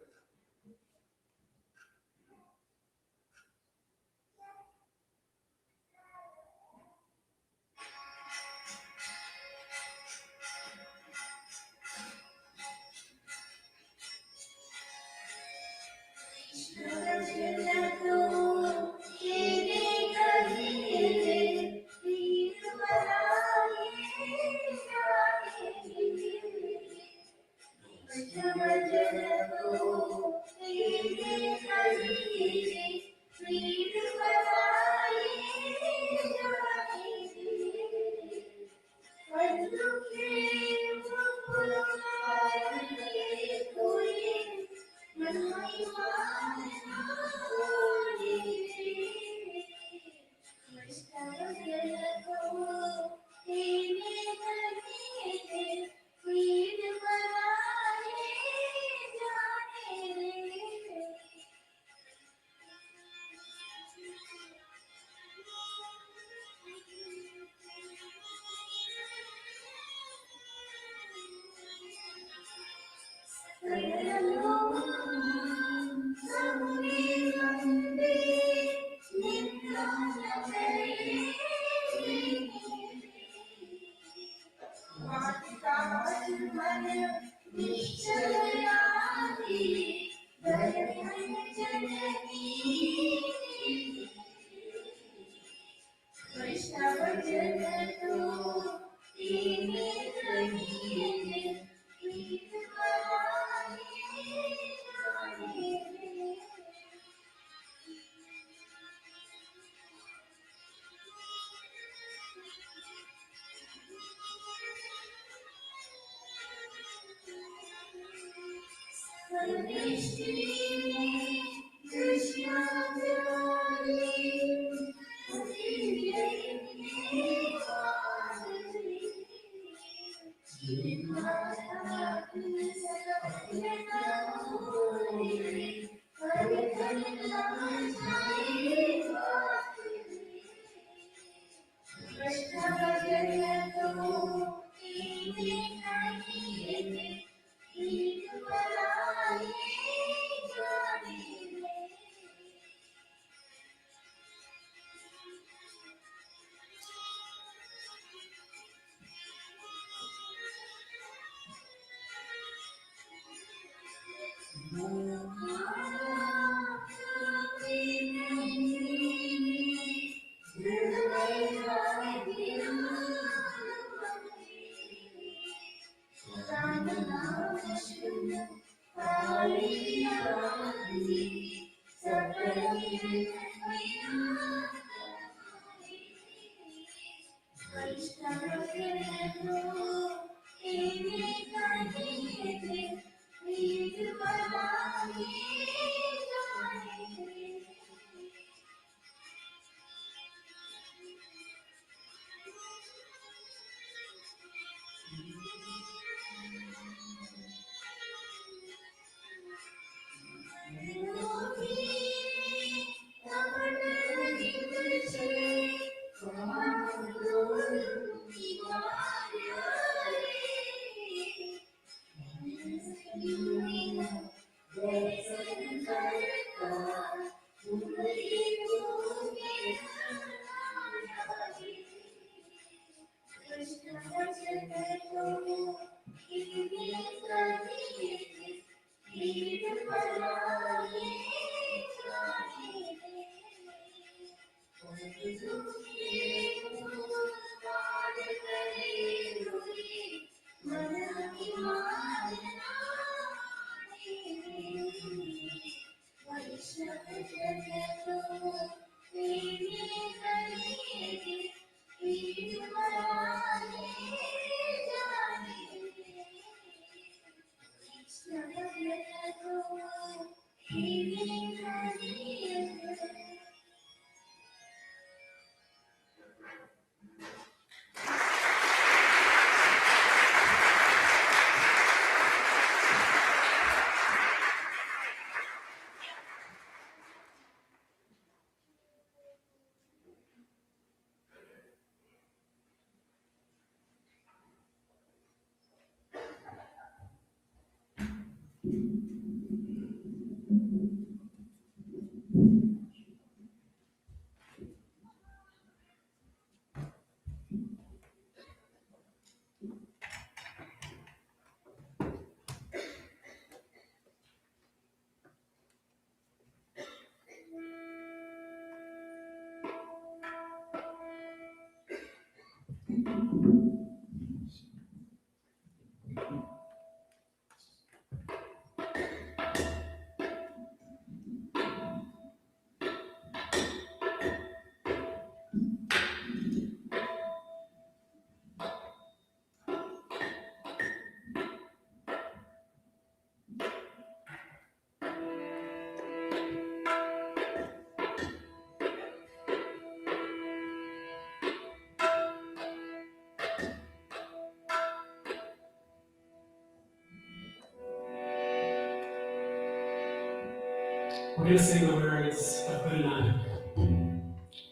We're going to sing the words of Guru Nanak,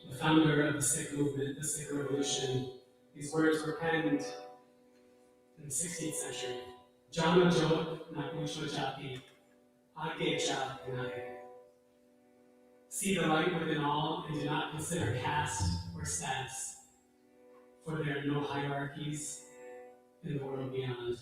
the founder of the Sikh movement, the Sikh revolution. These words were penned in the 16th century. Jana Jot Nakucho Jati, Age Cha Naik. See the light within all and do not consider caste or status, for there are no hierarchies in the world beyond.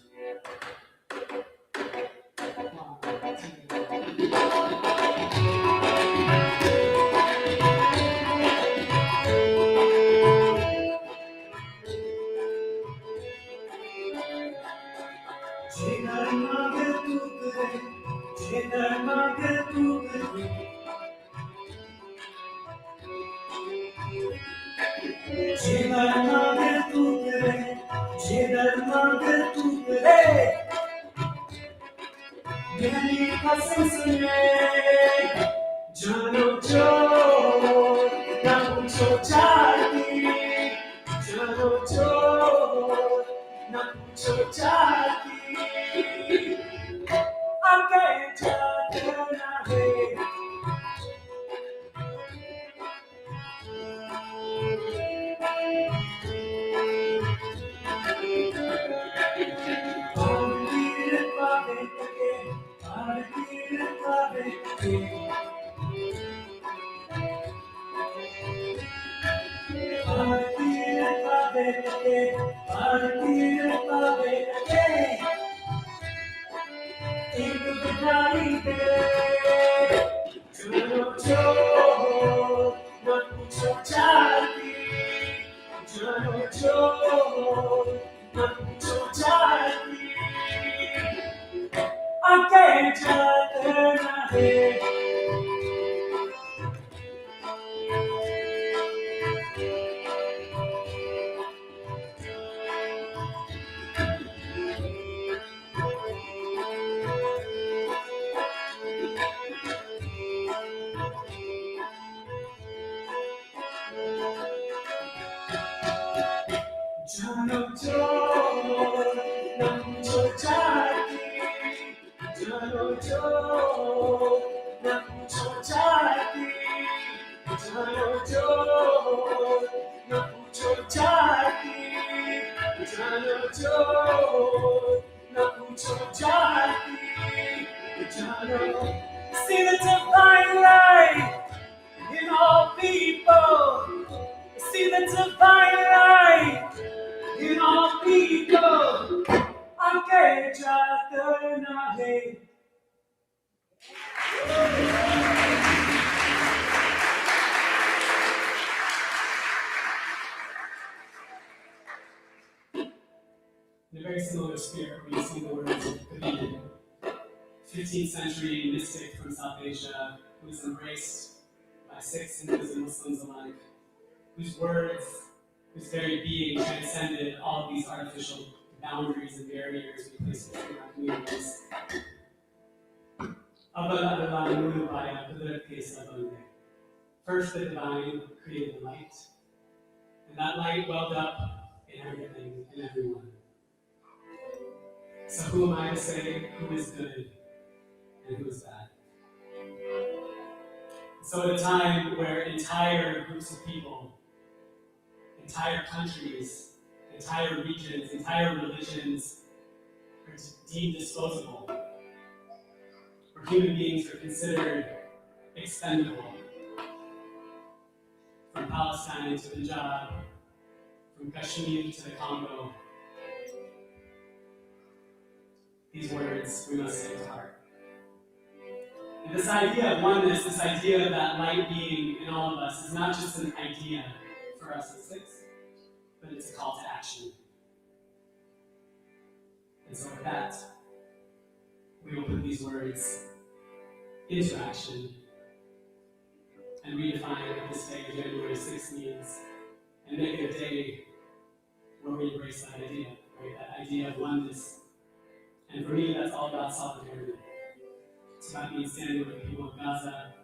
See the divine light in all people. See the divine light in all people. आके जाते नहीं. In a very similar spirit, we see the words of Kabir, 15th century mystic from South Asia, who was embraced by Sikhs, Hindus, and Muslims alike, whose words, whose very being transcended all of these artificial boundaries and barriers we place between our communities. First, the divine created the light, and that light welled up in everything and everyone. So who am I to say who is good and who is bad? So at a time where entire groups of people, entire countries, entire regions, entire religions are deemed disposable, where human beings are considered expendable, from Palestine to Punjab, from Kashmir to the Congo, these words we must take to heart. And this idea of oneness, this idea of that light being in all of us, is not just an idea for us as Sikhs, but it's a call to action. And so with that, we will put these words into action and redefine what this day, January 6th, means, and make it a day where we embrace that idea, right? That idea of oneness. And for me, that's all about solidarity. So that means standing with the people of Gaza,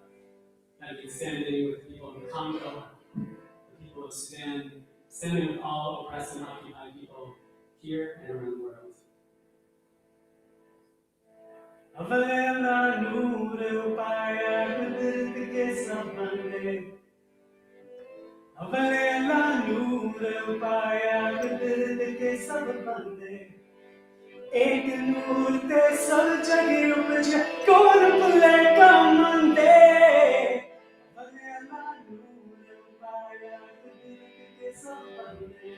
that means standing with the people of the Congo, the people of Sudan, standing with all oppressed and occupied people here and around the world. एक नूर ते सब जगे उपज कौन भुले मंदे भले अल्लाह नूर पाया दिल के सब बंदे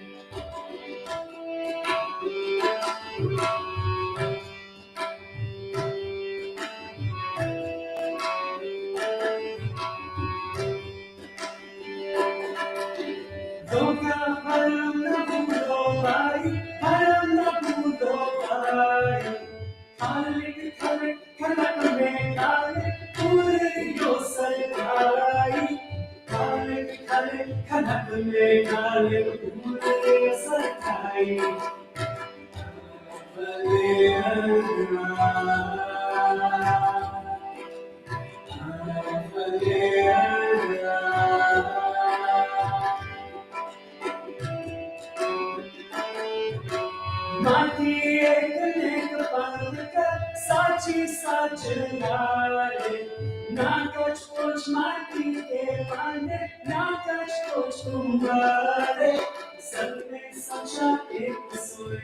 Sachi Sachinare, Nakach Push Mati Pande, Nakach Push Umbare, Sunday Sacha Ekasui,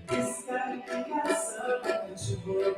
Iskaria Sabachur,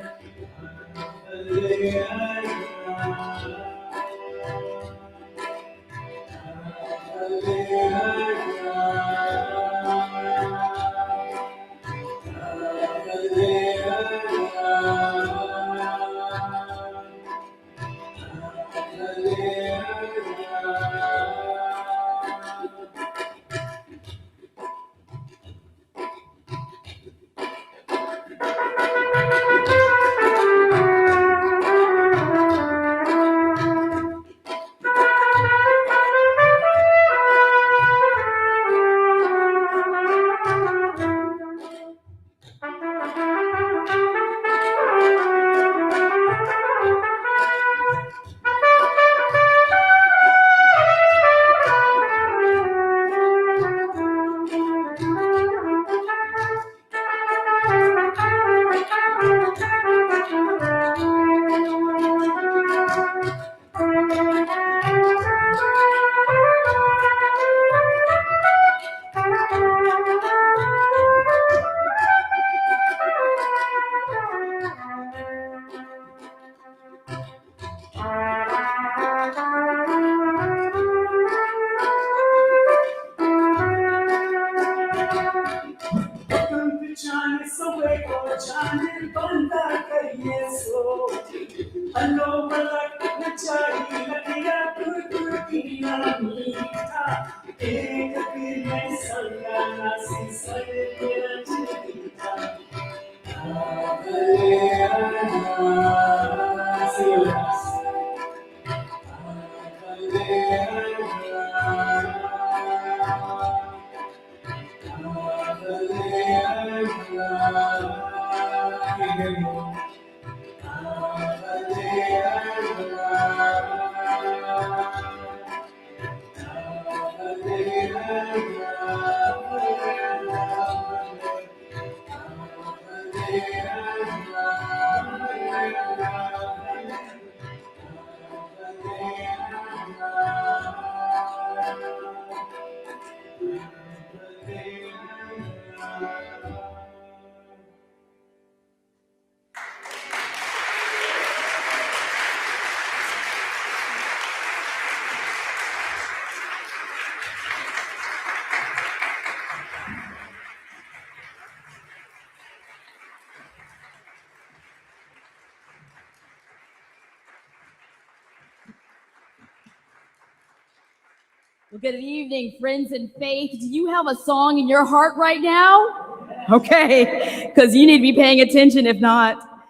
Well, good evening, friends in faith. Do you have a song in your heart right now? Okay, because you need to be paying attention. If not,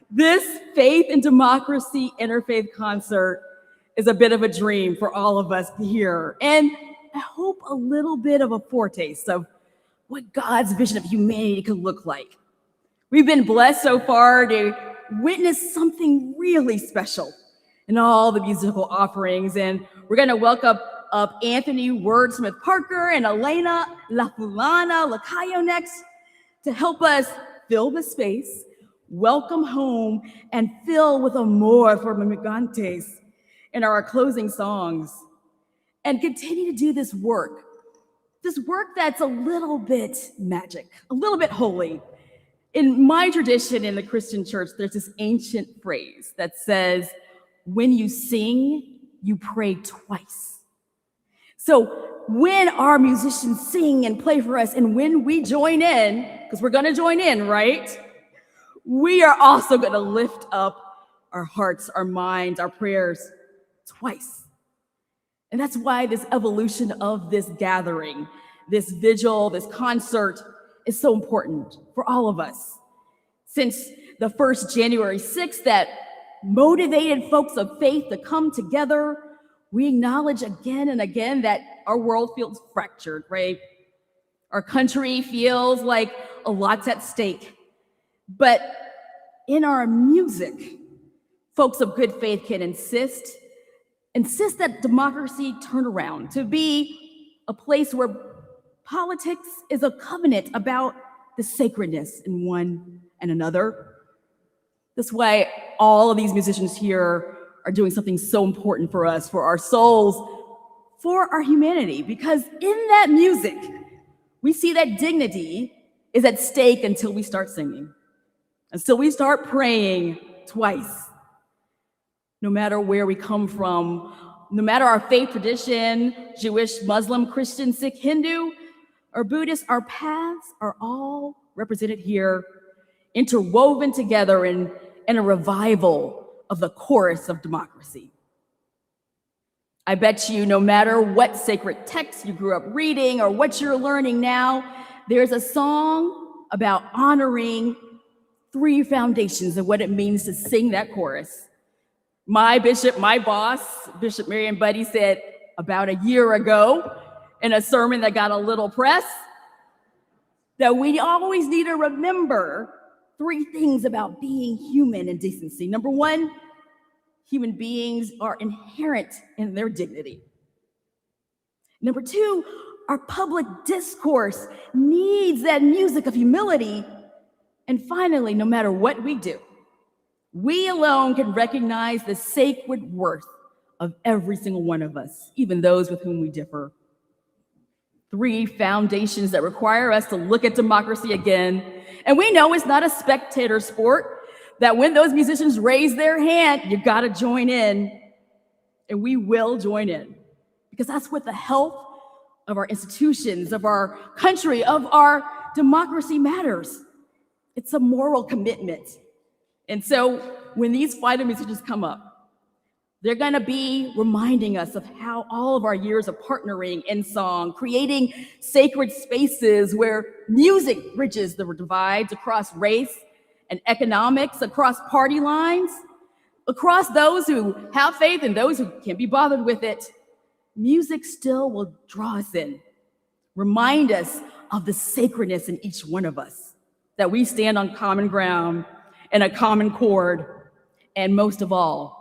this Faith and Democracy Interfaith concert is a bit of a dream for all of us here. And I hope a little bit of a foretaste of what God's vision of humanity could look like. We've been blessed so far to witness something really special in all the musical offerings. And we're going to welcome up Anthony Wordsmith Parker and Elena LaFulana Lacayo next to help us fill the space, welcome home, and fill with amor for migrantes in our closing songs, and continue to do this work that's a little bit magic, a little bit holy. In my tradition in the Christian church, there's this ancient phrase that says, when you sing, you pray twice. So when our musicians sing and play for us, and when we join in, because we're going to join in, right? We are also going to lift up our hearts, our minds, our prayers twice. And that's why this evolution of this gathering, this vigil, this concert is so important for all of us. Since the first January 6th that motivated folks of faith to come together, We acknowledge again and again that our world feels fractured, right? Our country feels like a lot's at stake. But in our music, folks of good faith can insist that democracy turn around to be a place where politics is a covenant about the sacredness in one and another. That's why all of these musicians here are doing something so important for us, for our souls, for our humanity, because in that music, we see that dignity is at stake until we start singing, until we start praying twice. No matter where we come from, no matter our faith tradition, Jewish, Muslim, Christian, Sikh, Hindu, or Buddhist, our paths are all represented here, interwoven together in a revival of the chorus of democracy. I bet you no matter what sacred text you grew up reading or what you're learning now, there's a song about honoring three foundations of what it means to sing that chorus. My bishop, my boss, Bishop Marion Buddy, said about a year ago in a sermon that got a little press that we always need to remember three things about being human and decency. Number one, human beings are inherent in their dignity. Number two, our public discourse needs that music of humility. And finally, no matter what we do, we alone can recognize the sacred worth of every single one of us, even those with whom we differ. Three foundations that require us to look at democracy again. And we know it's not a spectator sport, that when those musicians raise their hand, you gotta join in. And we will join in, because that's what the health of our institutions, of our country, of our democracy matters. It's a moral commitment. And so when these fighter musicians come up, they're gonna be reminding us of how all of our years of partnering in song, creating sacred spaces where music bridges the divides across race and economics, across party lines, across those who have faith and those who can't be bothered with it. Music still will draw us in, remind us of the sacredness in each one of us, that we stand on common ground and a common chord. And most of all,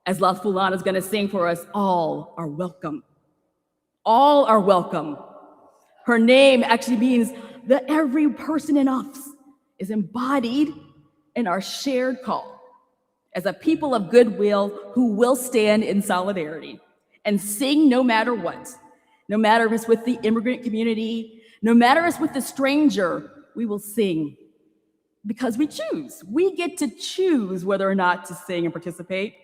as La Fulana is gonna sing for us, all are welcome. All are welcome. Her name actually means that every person in us is embodied in our shared call as a people of goodwill who will stand in solidarity and sing no matter what. No matter if it's with the immigrant community, no matter if it's with the stranger, we will sing because we choose. We get to choose whether or not to sing and participate.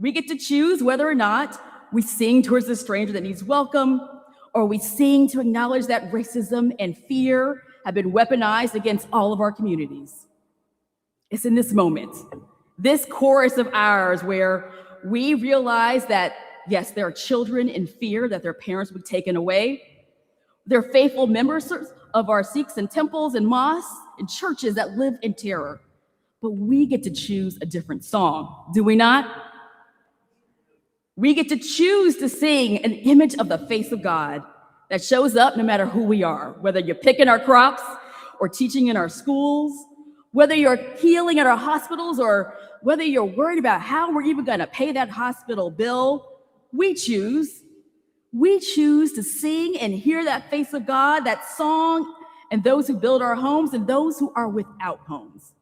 We get to choose whether or not we sing towards the stranger that needs welcome, or we sing to acknowledge that racism and fear have been weaponized against all of our communities. It's in this moment, this chorus of ours, where we realize that, yes, there are children in fear that their parents would be taken away. They're faithful members of our Sikhs and temples and mosques and churches that live in terror. But we get to choose a different song, do we not? We get to choose to sing an image of the face of God that shows up no matter who we are, whether you're picking our crops or teaching in our schools, whether you're healing at our hospitals or whether you're worried about how we're even gonna pay that hospital bill. We choose to sing and hear that face of God, that song, and those who build our homes and those who are without homes.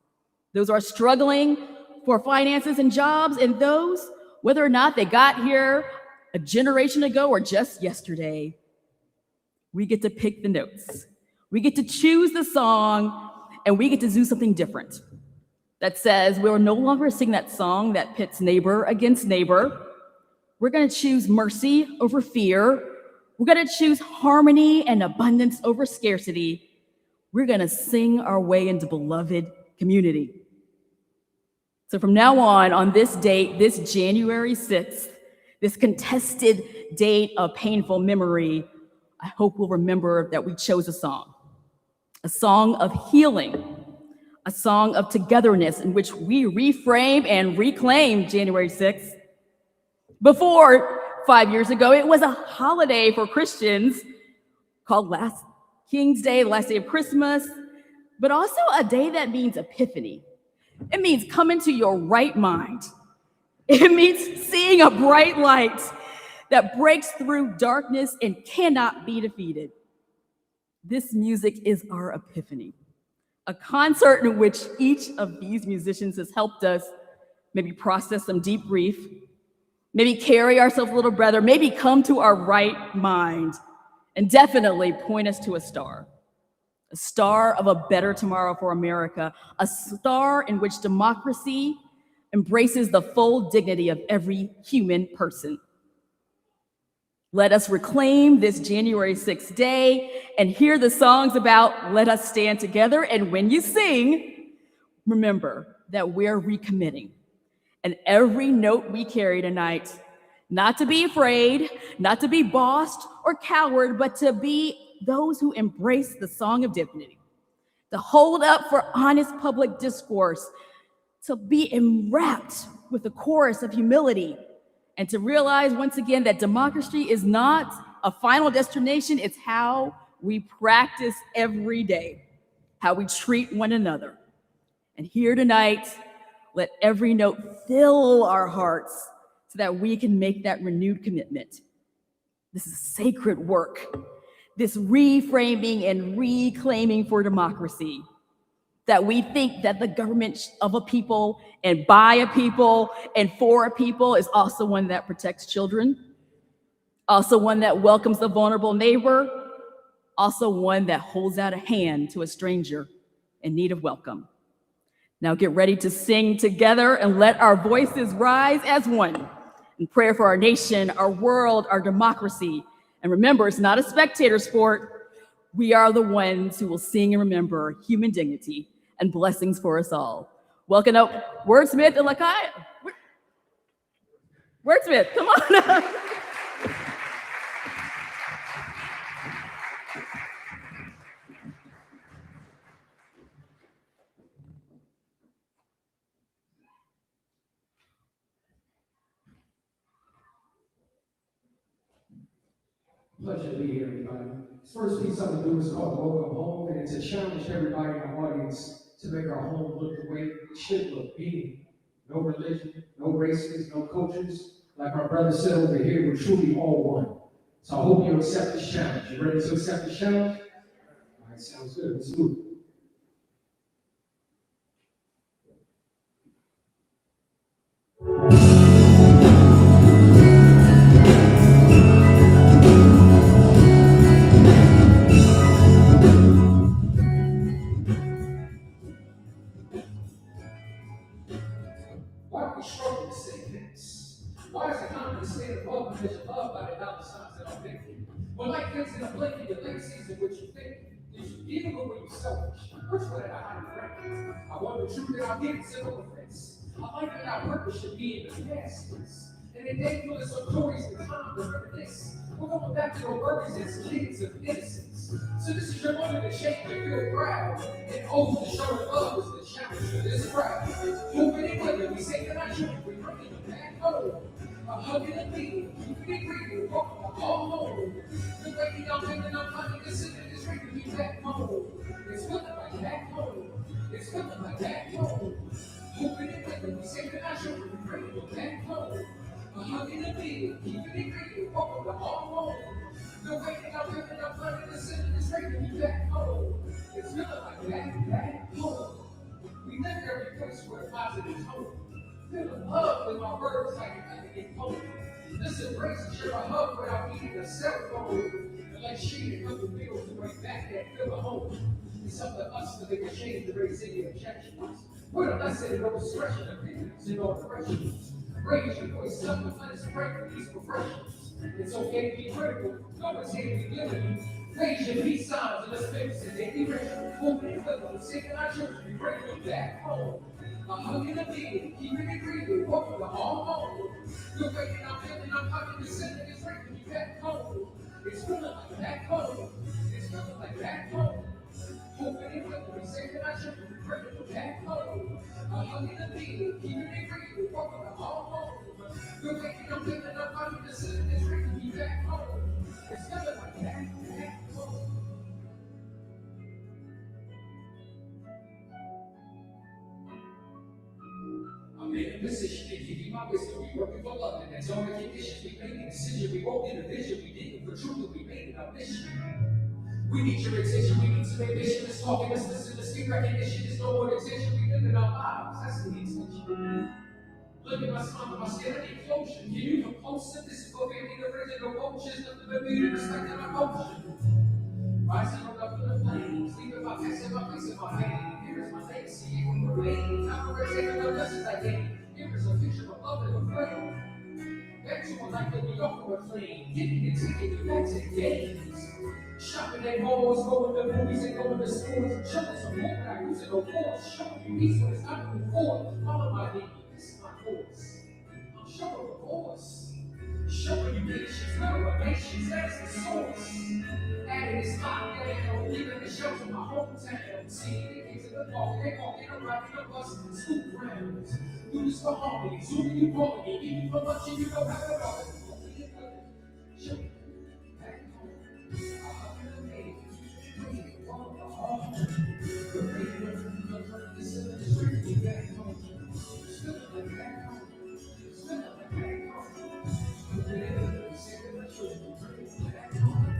Those who are struggling for finances and jobs, and those, whether or not they got here a generation ago or just yesterday. We get to pick the notes. We get to choose the song, and we get to do something different that says we'll no longer sing that song that pits neighbor against neighbor. We're gonna choose mercy over fear. We're gonna choose harmony and abundance over scarcity. We're gonna sing our way into beloved community. So from now on this date, this January 6th, this contested date of painful memory, I hope we'll remember that we chose a song of healing, a song of togetherness in which we reframe and reclaim January 6th, Before 5 years ago, it was a holiday for Christians called Last King's Day, the last day of Christmas, but also a day that means epiphany. It means coming to your right mind. It means seeing a bright light that breaks through darkness and cannot be defeated. This music is our epiphany, a concert in which each of these musicians has helped us maybe process some deep grief, maybe carry ourselves a little better, maybe come to our right mind, and definitely point us to a star of a better tomorrow for America, a star in which democracy embraces the full dignity of every human person. Let us reclaim this January 6th day and hear the songs about let us stand together. And when you sing, remember that we're recommitting. And every note we carry tonight, not to be afraid, not to be bossed or coward, but to be those who embrace the song of dignity, to hold up for honest public discourse, to be enwrapped with the chorus of humility, and to realize once again that democracy is not a final destination, it's how we practice every day, how we treat one another. And here tonight, let every note fill our hearts so that we can make that renewed commitment. This is sacred work, this reframing and reclaiming for democracy, that we think that the government of a people and by a people and for a people is also one that protects children, also one that welcomes the vulnerable neighbor, also one that holds out a hand to a stranger in need of welcome. Now get ready to sing together and let our voices rise as one in prayer for our nation, our world, our democracy. And remember, it's not a spectator sport. We are the ones who will sing and remember human dignity and blessings for us all. Welcome up, Wordsmith and Lakaya. Wordsmith, come on up. Pleasure to be here, everybody. This first piece I'm going to do is called Welcome Home, and it's a challenge to everybody in our audience to make our home look the way it should look, meaning no religion, no races, no cultures. Like my brother said over here, we're truly all one. So I hope you accept this challenge. You ready to accept this challenge? All right, sounds good. Let's move. Why do we struggle to say this? Why is it common to say above because you're loved by the dollar signs that I'm making? When life ends in a blink in your late season, what you think? Is you evil or were you selfish? Which one did I hide from? I want the truth that I get simple offense. I like that our purpose should be in the past. And in day full of some stories and time, remember this. We're going back to the worries and sleeps of innocence. So this is your moment to shake and feel proud. And over the shoulder love is the challenge for this crowd. Moving in with it, we say that I should be bringing you back home. A hug and a beat, keeping it real, walking all home. The waking up and I'm finding the city is bringing me back home. It's feeling like back home. It's feeling like back home. Moving in with it, we say that I should be bringing you back home. A hug and a beat, keeping it real, walking all home. The waking up and I'm finding the city is bringing me back home. It's feeling like back home. We live every place where positive is home. Feel the love with my words like I can home. This embrace and share a hug without needing a cell phone. And like she and other meals to bring back that feel of home. It's up to us to make a change to raise any objections. Put a lesson in no discretion, opinions in all directions. Raise your voice up and let us break for these professions. It's okay to be critical, no one's here to be living. Raise your peace signs and let's fix it. They be rich, moving and living, singing our children, we bring them back home. A hug and a beat, keeping it real, walking the all home. You're waking up, feeling I'm hugging the center, it's bringing me back home. It's feeling like back home. It's feeling like back home. Hoping it will be safe that I should be breaking back home. I'm hugging the beat, keeping it real, walking the home. We're waking up, living up, I'm just sitting there bringing me back home. It's never like back home. I'm in a position to give you my wisdom. We working for love, and that's all the conditions. We made a decision, we woke in a vision. We did it for truth, and we made it our mission. We need your attention, we need some ambition. Let's talk and let's listen, let's get recognition. There's no more attention, we live in our lives. That's the intention. Look at my smile, my skin, I need closure. Can you come closer? This is what we need, the original culture. Nothing but beauty, respect, and emotion. Rising up in the flames, leaving my past in my place in my hand. Here is my legacy, it will remain. I'm taking the lessons I gained. Here is a picture of love and a friend. Back to a life that we offer a flame. Getting it, taking it back to the games. Shopping at malls, going to movies and going to stores. Showing some more that I use it on force. Showing you peace when it's not moving forward. Follow my lead, this is my course. I'm showing the force. Showing you patience, love, patience, that's the source. Adding this lockdown, leaving the shelter of my hometown. Seeing the kids in the park, they walking around in the bus and school grounds. Do this for harmony, zooming you calling me, eating for lunch and you know how to roll. Show me back home. I'm gonna make it. Bring it on the hall. The radio, the listen to the street, back home. Still like back home. Still like back home. The radio, say the truth, bring it back home.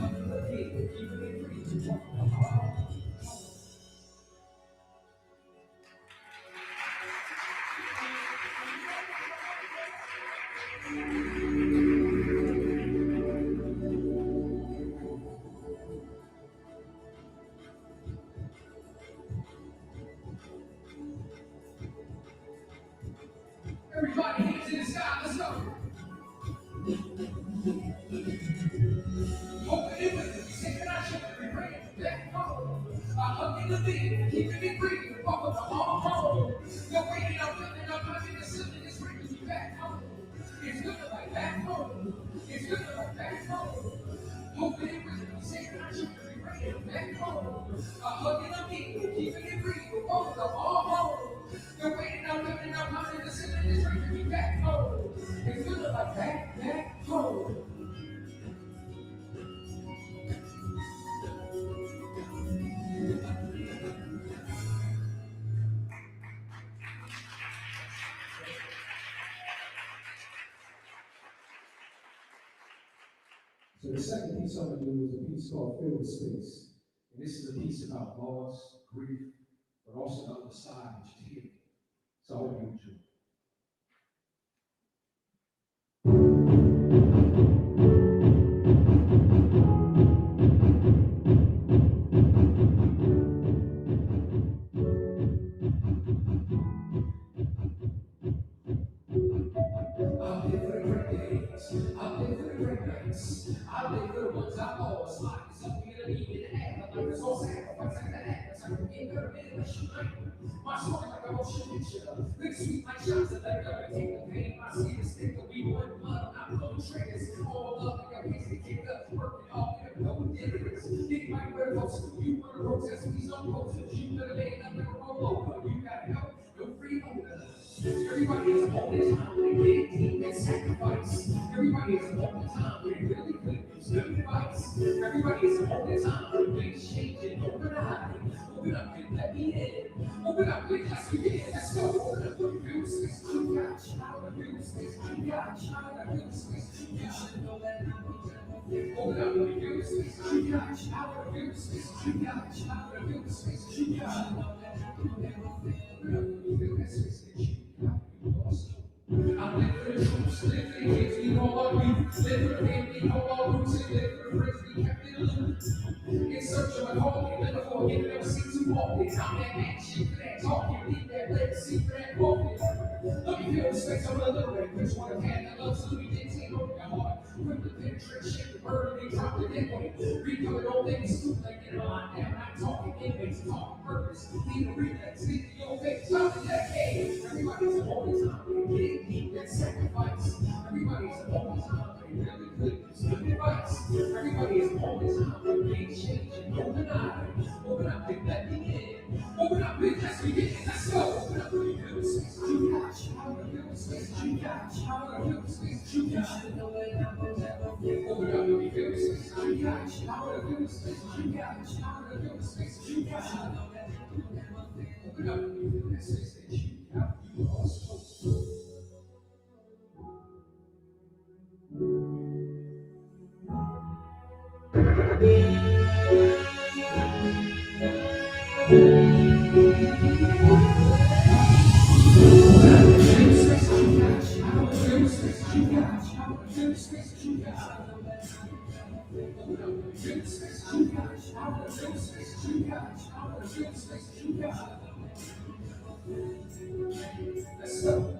I'm gonna make it, keeping it free, on the hall. Everybody, hands in the sky, let's go. Open it with me, singing our shit, we bring it back home. I hug in the beat, keeping it green, walk with the all home. You're waiting, I'm living, I'm hunting, the ceiling is bringing me back home. It's good like back home. It's good like back home. Open it with me, singing our shit, we bring it back home. I hug in the beat, keeping it green, walk with the all home. You're waiting, I'm living, I'm hunting, the ceiling is bringing me back home. It's good like back home. So the second piece I'm going to do is a piece called Fill the Space. And this is a piece about loss, grief, but also the other side, which is healing. So I hope you enjoy. I'll live for the great days. I'll live for the great nights. I'll live for the ones I lost. Life is something that I need to have. Life is all sacrifice I have. So I can get better minute, my story like a motion picture. Big sweet like shots that let go and take the pain. I see the stick of we one blood, not blowing triggers. All love like a piece to kick up, working all in no dividends. Anybody where close to you want to protest, please don't protest. You better lay it up and roll over. You gotta help, no free over. Everybody is all the time with a big team and sacrifice. Everybody is all the time with really good news, good advice. Everybody is all the time with things changing overnight. Open up and let me in. Open up and let's begin. Let's go. Open up and feel space. You got a child, feel space. You got a child, feel space. You should know that I'm open up and feel space. You got a child, feel space. You got a child, feel space. You should know that I'm open up and feel that space that you got. I live for the troops, live for the kids, we all our youth. Live for the family, all our roots, and live for the friends we kept in loop. In search of a calling, never forget, never seem to walk it. I'm that action for that talking, leave that legacy for that walking. Let me feel the space of a little bit, which one of had that love, so we didn't take over your heart. Quick to penetrate, shake the burden, and drop it in way. Recover all things, scoop like in a line down. Not talking inmates, talking purpose. Need a relapse, leave your face, stop the decade. Everybody's all the time, they keep that sacrifice. Everybody's all the time, they really good, good advice. Everybody's all the time, they changing overnight. Open We just begin. Let's go. Let's go.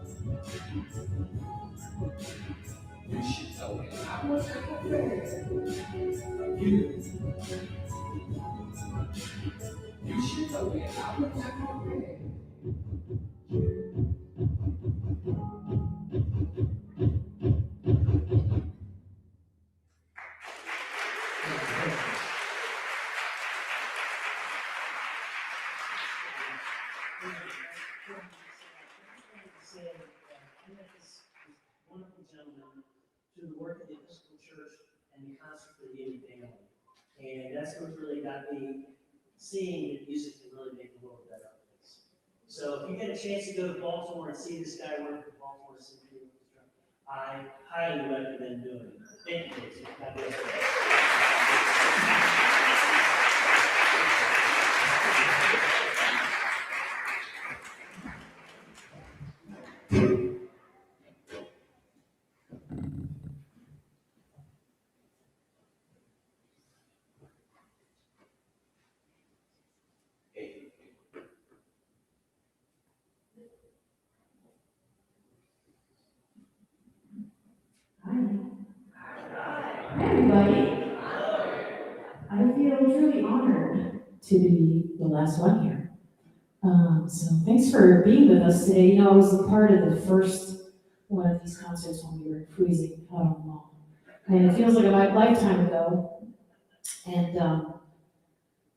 You should know it. I was prepared. You should know it. I was prepared. Wonderful gentleman through the work of the Episcopal Church and the concert for the Indian family. And that's what really got me seeing that music can really make the world a better place. So if you get a chance to go to Baltimore and see this guy work at the Baltimore Symphony Orchestra, I highly recommend doing it. Thank you. God bless you. Hi, everybody. I feel truly honored to be the last one here. So thanks for being with us today. You know, I was a part of the first one of these concerts when we were freezing out on the mall. And it feels like a lifetime ago. And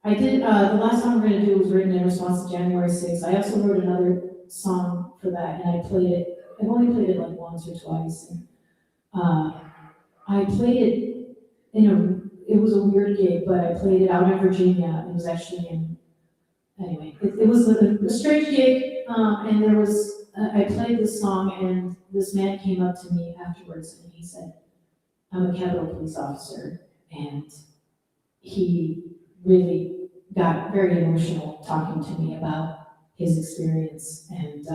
I did, the last song we're gonna do was written in response to January 6th. I also wrote another song for that, and I played it, I've only played it like once or twice. And, I played it it was a weird gig, but I played it out in Virginia. It was actually anyway, it was a strange gig, and there was, I played this song, and this man came up to me afterwards, and he said, I'm a Capitol Police officer, and he really got very emotional talking to me about his experience, and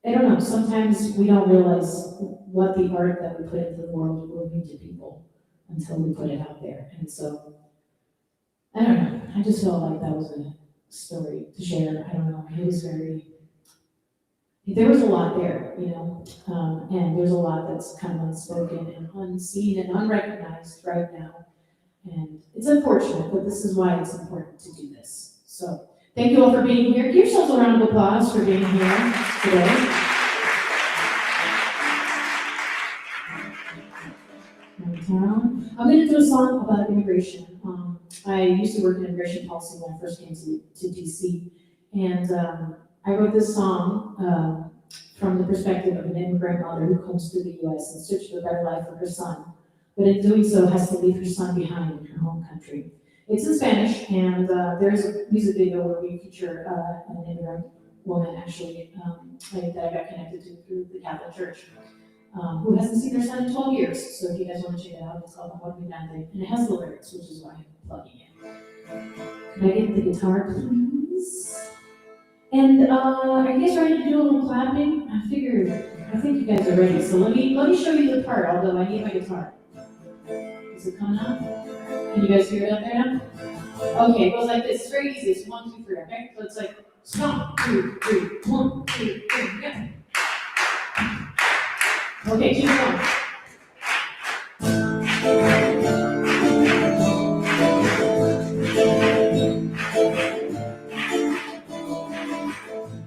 I don't know, sometimes we don't realize what the art that we put into the world will mean to people until we put it out there. And so, I don't know, I just felt like that was a story to share. I don't know, it was there was a lot there, you know, and there's a lot that's kind of unspoken and unseen and unrecognized right now. And it's unfortunate, but this is why it's important to do this. So, thank you all for being here. Give yourselves a round of applause for being here today. I'm going to do a song about immigration. I used to work in immigration policy when I first came to DC, and I wrote this song from the perspective of an immigrant mother who comes to the U.S. in search of a better life for her son, but in doing so has to leave her son behind in her home country. It's in Spanish, and there's a music video where we feature an immigrant woman, actually, that I got connected to through the Catholic Church, who hasn't seen their son in 12 years. So if you guys want to check it out, it's called What We Done, and it has the lyrics, which is why I'm plugging it. Can I get the guitar, please? And are you guys ready to do a little clapping? I think you guys are ready. So let me show you the part, although I need my guitar. Is it coming up? Can you guys hear it up there now? Okay, it goes like this. It's very easy. It's 1, 2, 3, okay? So it's like stomp, 2, 3, 1, 2, 3, yeah. Okay, keep going.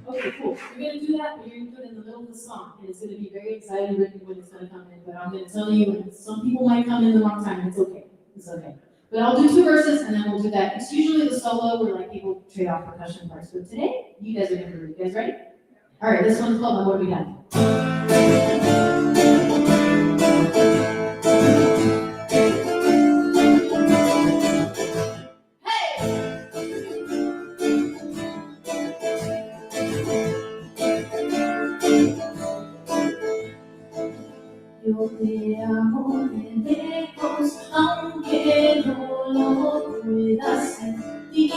Okay, cool. You're going to do that, but you're going to do it in the middle of the song. And it's going to be very exciting when it's going to come in. But I'm going to tell you, some people might come in the wrong time. It's okay. It's okay. But I'll do 2 verses and then we'll do that. It's usually the solo where like people trade off percussion parts. But today, you guys are gonna do it. You guys ready? All right, this one's called What We Have. Yo te amo de lejos, aunque no lo puedas sentir.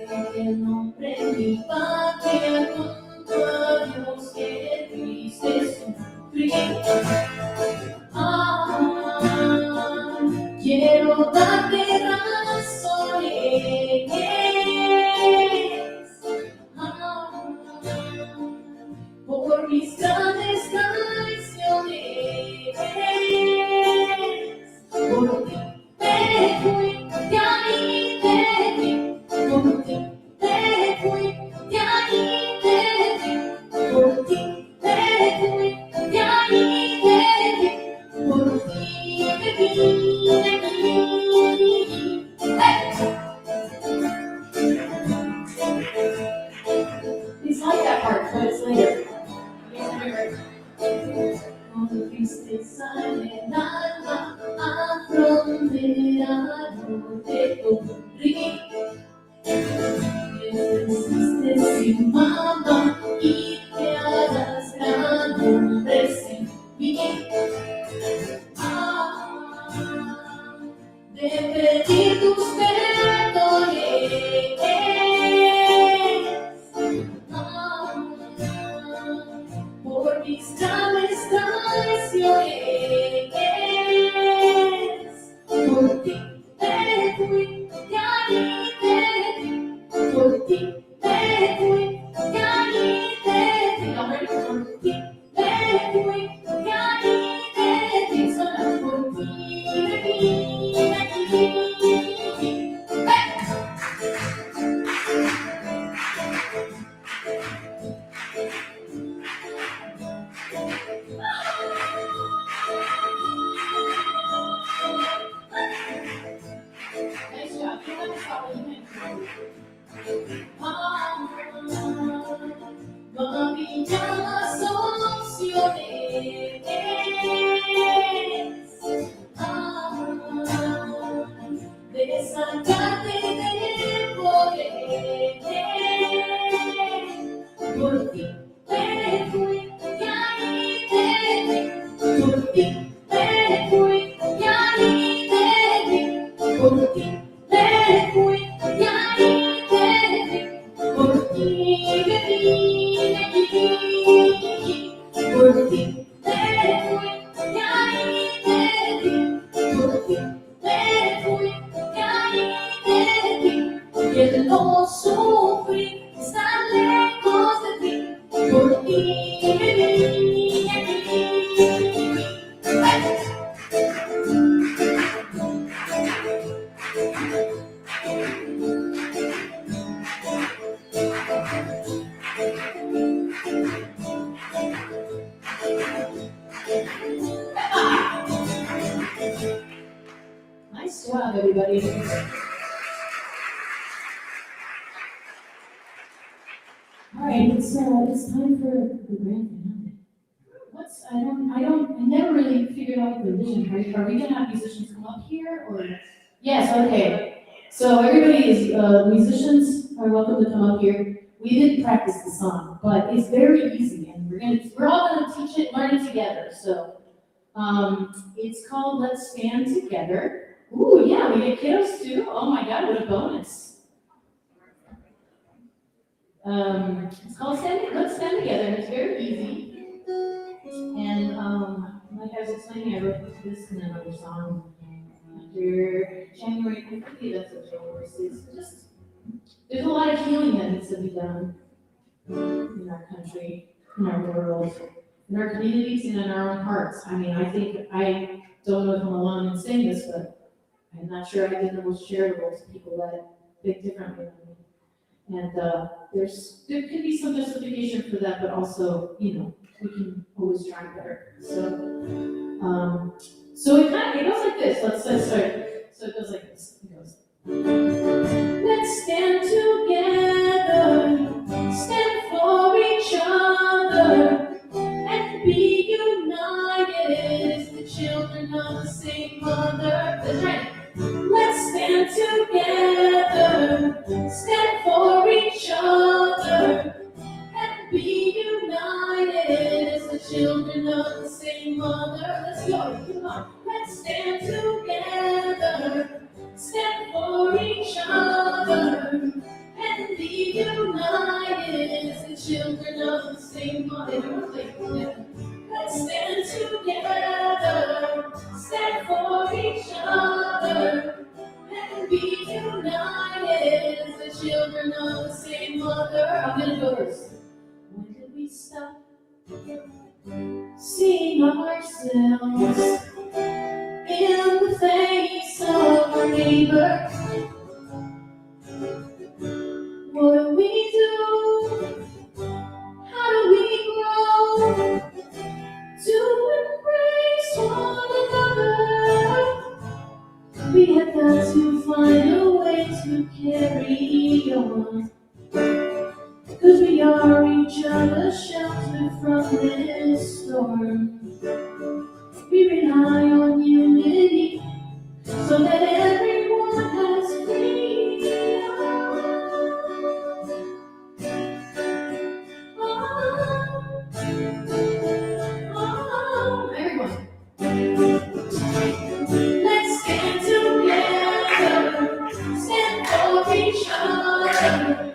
En el nombre de mi patria, junto a Dios, que triste sufrir. Quiero darte razones. Por mis grandes traiciones, por ti me fui, de ahí te vi, por ti me fui, de ahí te vi, por ti me fui, de ahí te vi, por ti me vi. It's like that part, but it's later. Con tristeza en el alma, a frontera no te corrí. Creciste sin mamá y te harás gran hombre sin mí. De pedir tus perdones. Por mis grandes traiciones, por ti me fui, de ahí te vi, por ti me fui, de ahí te vi, por ti me fui, de ahí te vi, solo por ti me vi. Nice job. You have to stop when you can. Mami, llamas opciones. De sacarte del poder. Por ti me fui, de ahí te vi. Por ti me fui, de ahí te vi. Por ti me fui, de ahí te vi. Por ti me vi. Por ti me fui, de ahí te vi. Por ti me fui, de ahí te vi. Y el no sufrir, estar lejos de ti. Por ti me vi. Nice job, everybody. All right, it's time for the grand finale. I never really figured out the vision. Are we gonna have musicians come up here or? Yes, okay. So everybody is, musicians are welcome to come up here. We didn't practice the song, but it's very easy and we're all gonna teach it, learn it together. So, it's called Let's Stand Together. Ooh, yeah, we get kiddos too. Oh my God, what a bonus. It's called Let's Stand Together, and it's very easy. And like I was explaining, I wrote this in another song after January 50th. That's what January is. Just there's a lot of healing that needs to be done in our country, in our world, in our communities, and in our own hearts. I mean, I don't know if I'm alone in saying this, but I'm not sure I did the most charitable to people that think differently than me. And there could be some justification for that, but also, we can always try better. So So it goes like this. Let's start. So it goes like this. It goes. Let's stand together, stand for each other, and be united as the children of the same mother. That's right. Let's stand together, stand for each other, and be united as the children of the same mother. Let's go. Come on. Let's stand together, stand for each other, and be united as the children of the same mother. Let's stand together, stand for each other, and be united as the children of the same mother. I'm gonna go first. When did we stop seeing ourselves in the face of our neighbor? What do we do? How do we grow to embrace one another? We have got to find a way to carry on, 'cause we are each other's shelter from this storm. We rely on unity so that everyone has freedom. Everyone. Let's stand together, stand for each other,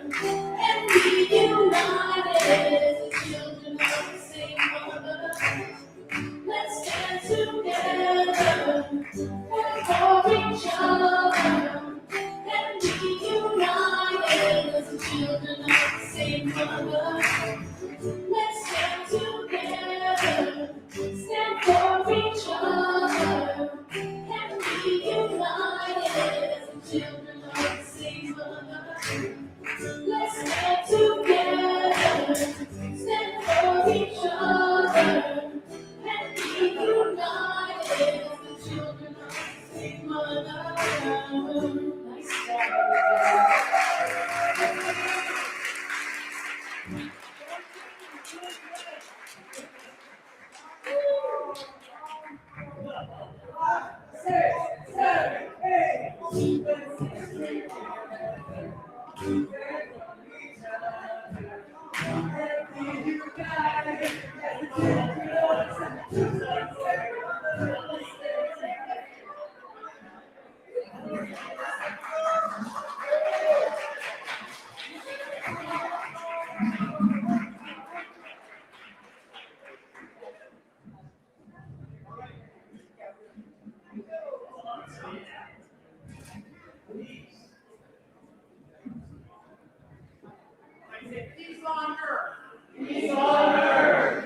and be united as the children of the same mother. Let's stand together, for each other, and be united as the children of the same mother. Let's stand together, stand for each other, and be united as the children of the same mother. Let's stand together, stand for each other, and be united as the children of the same mother. Nice job. Peace on earth. Peace on earth.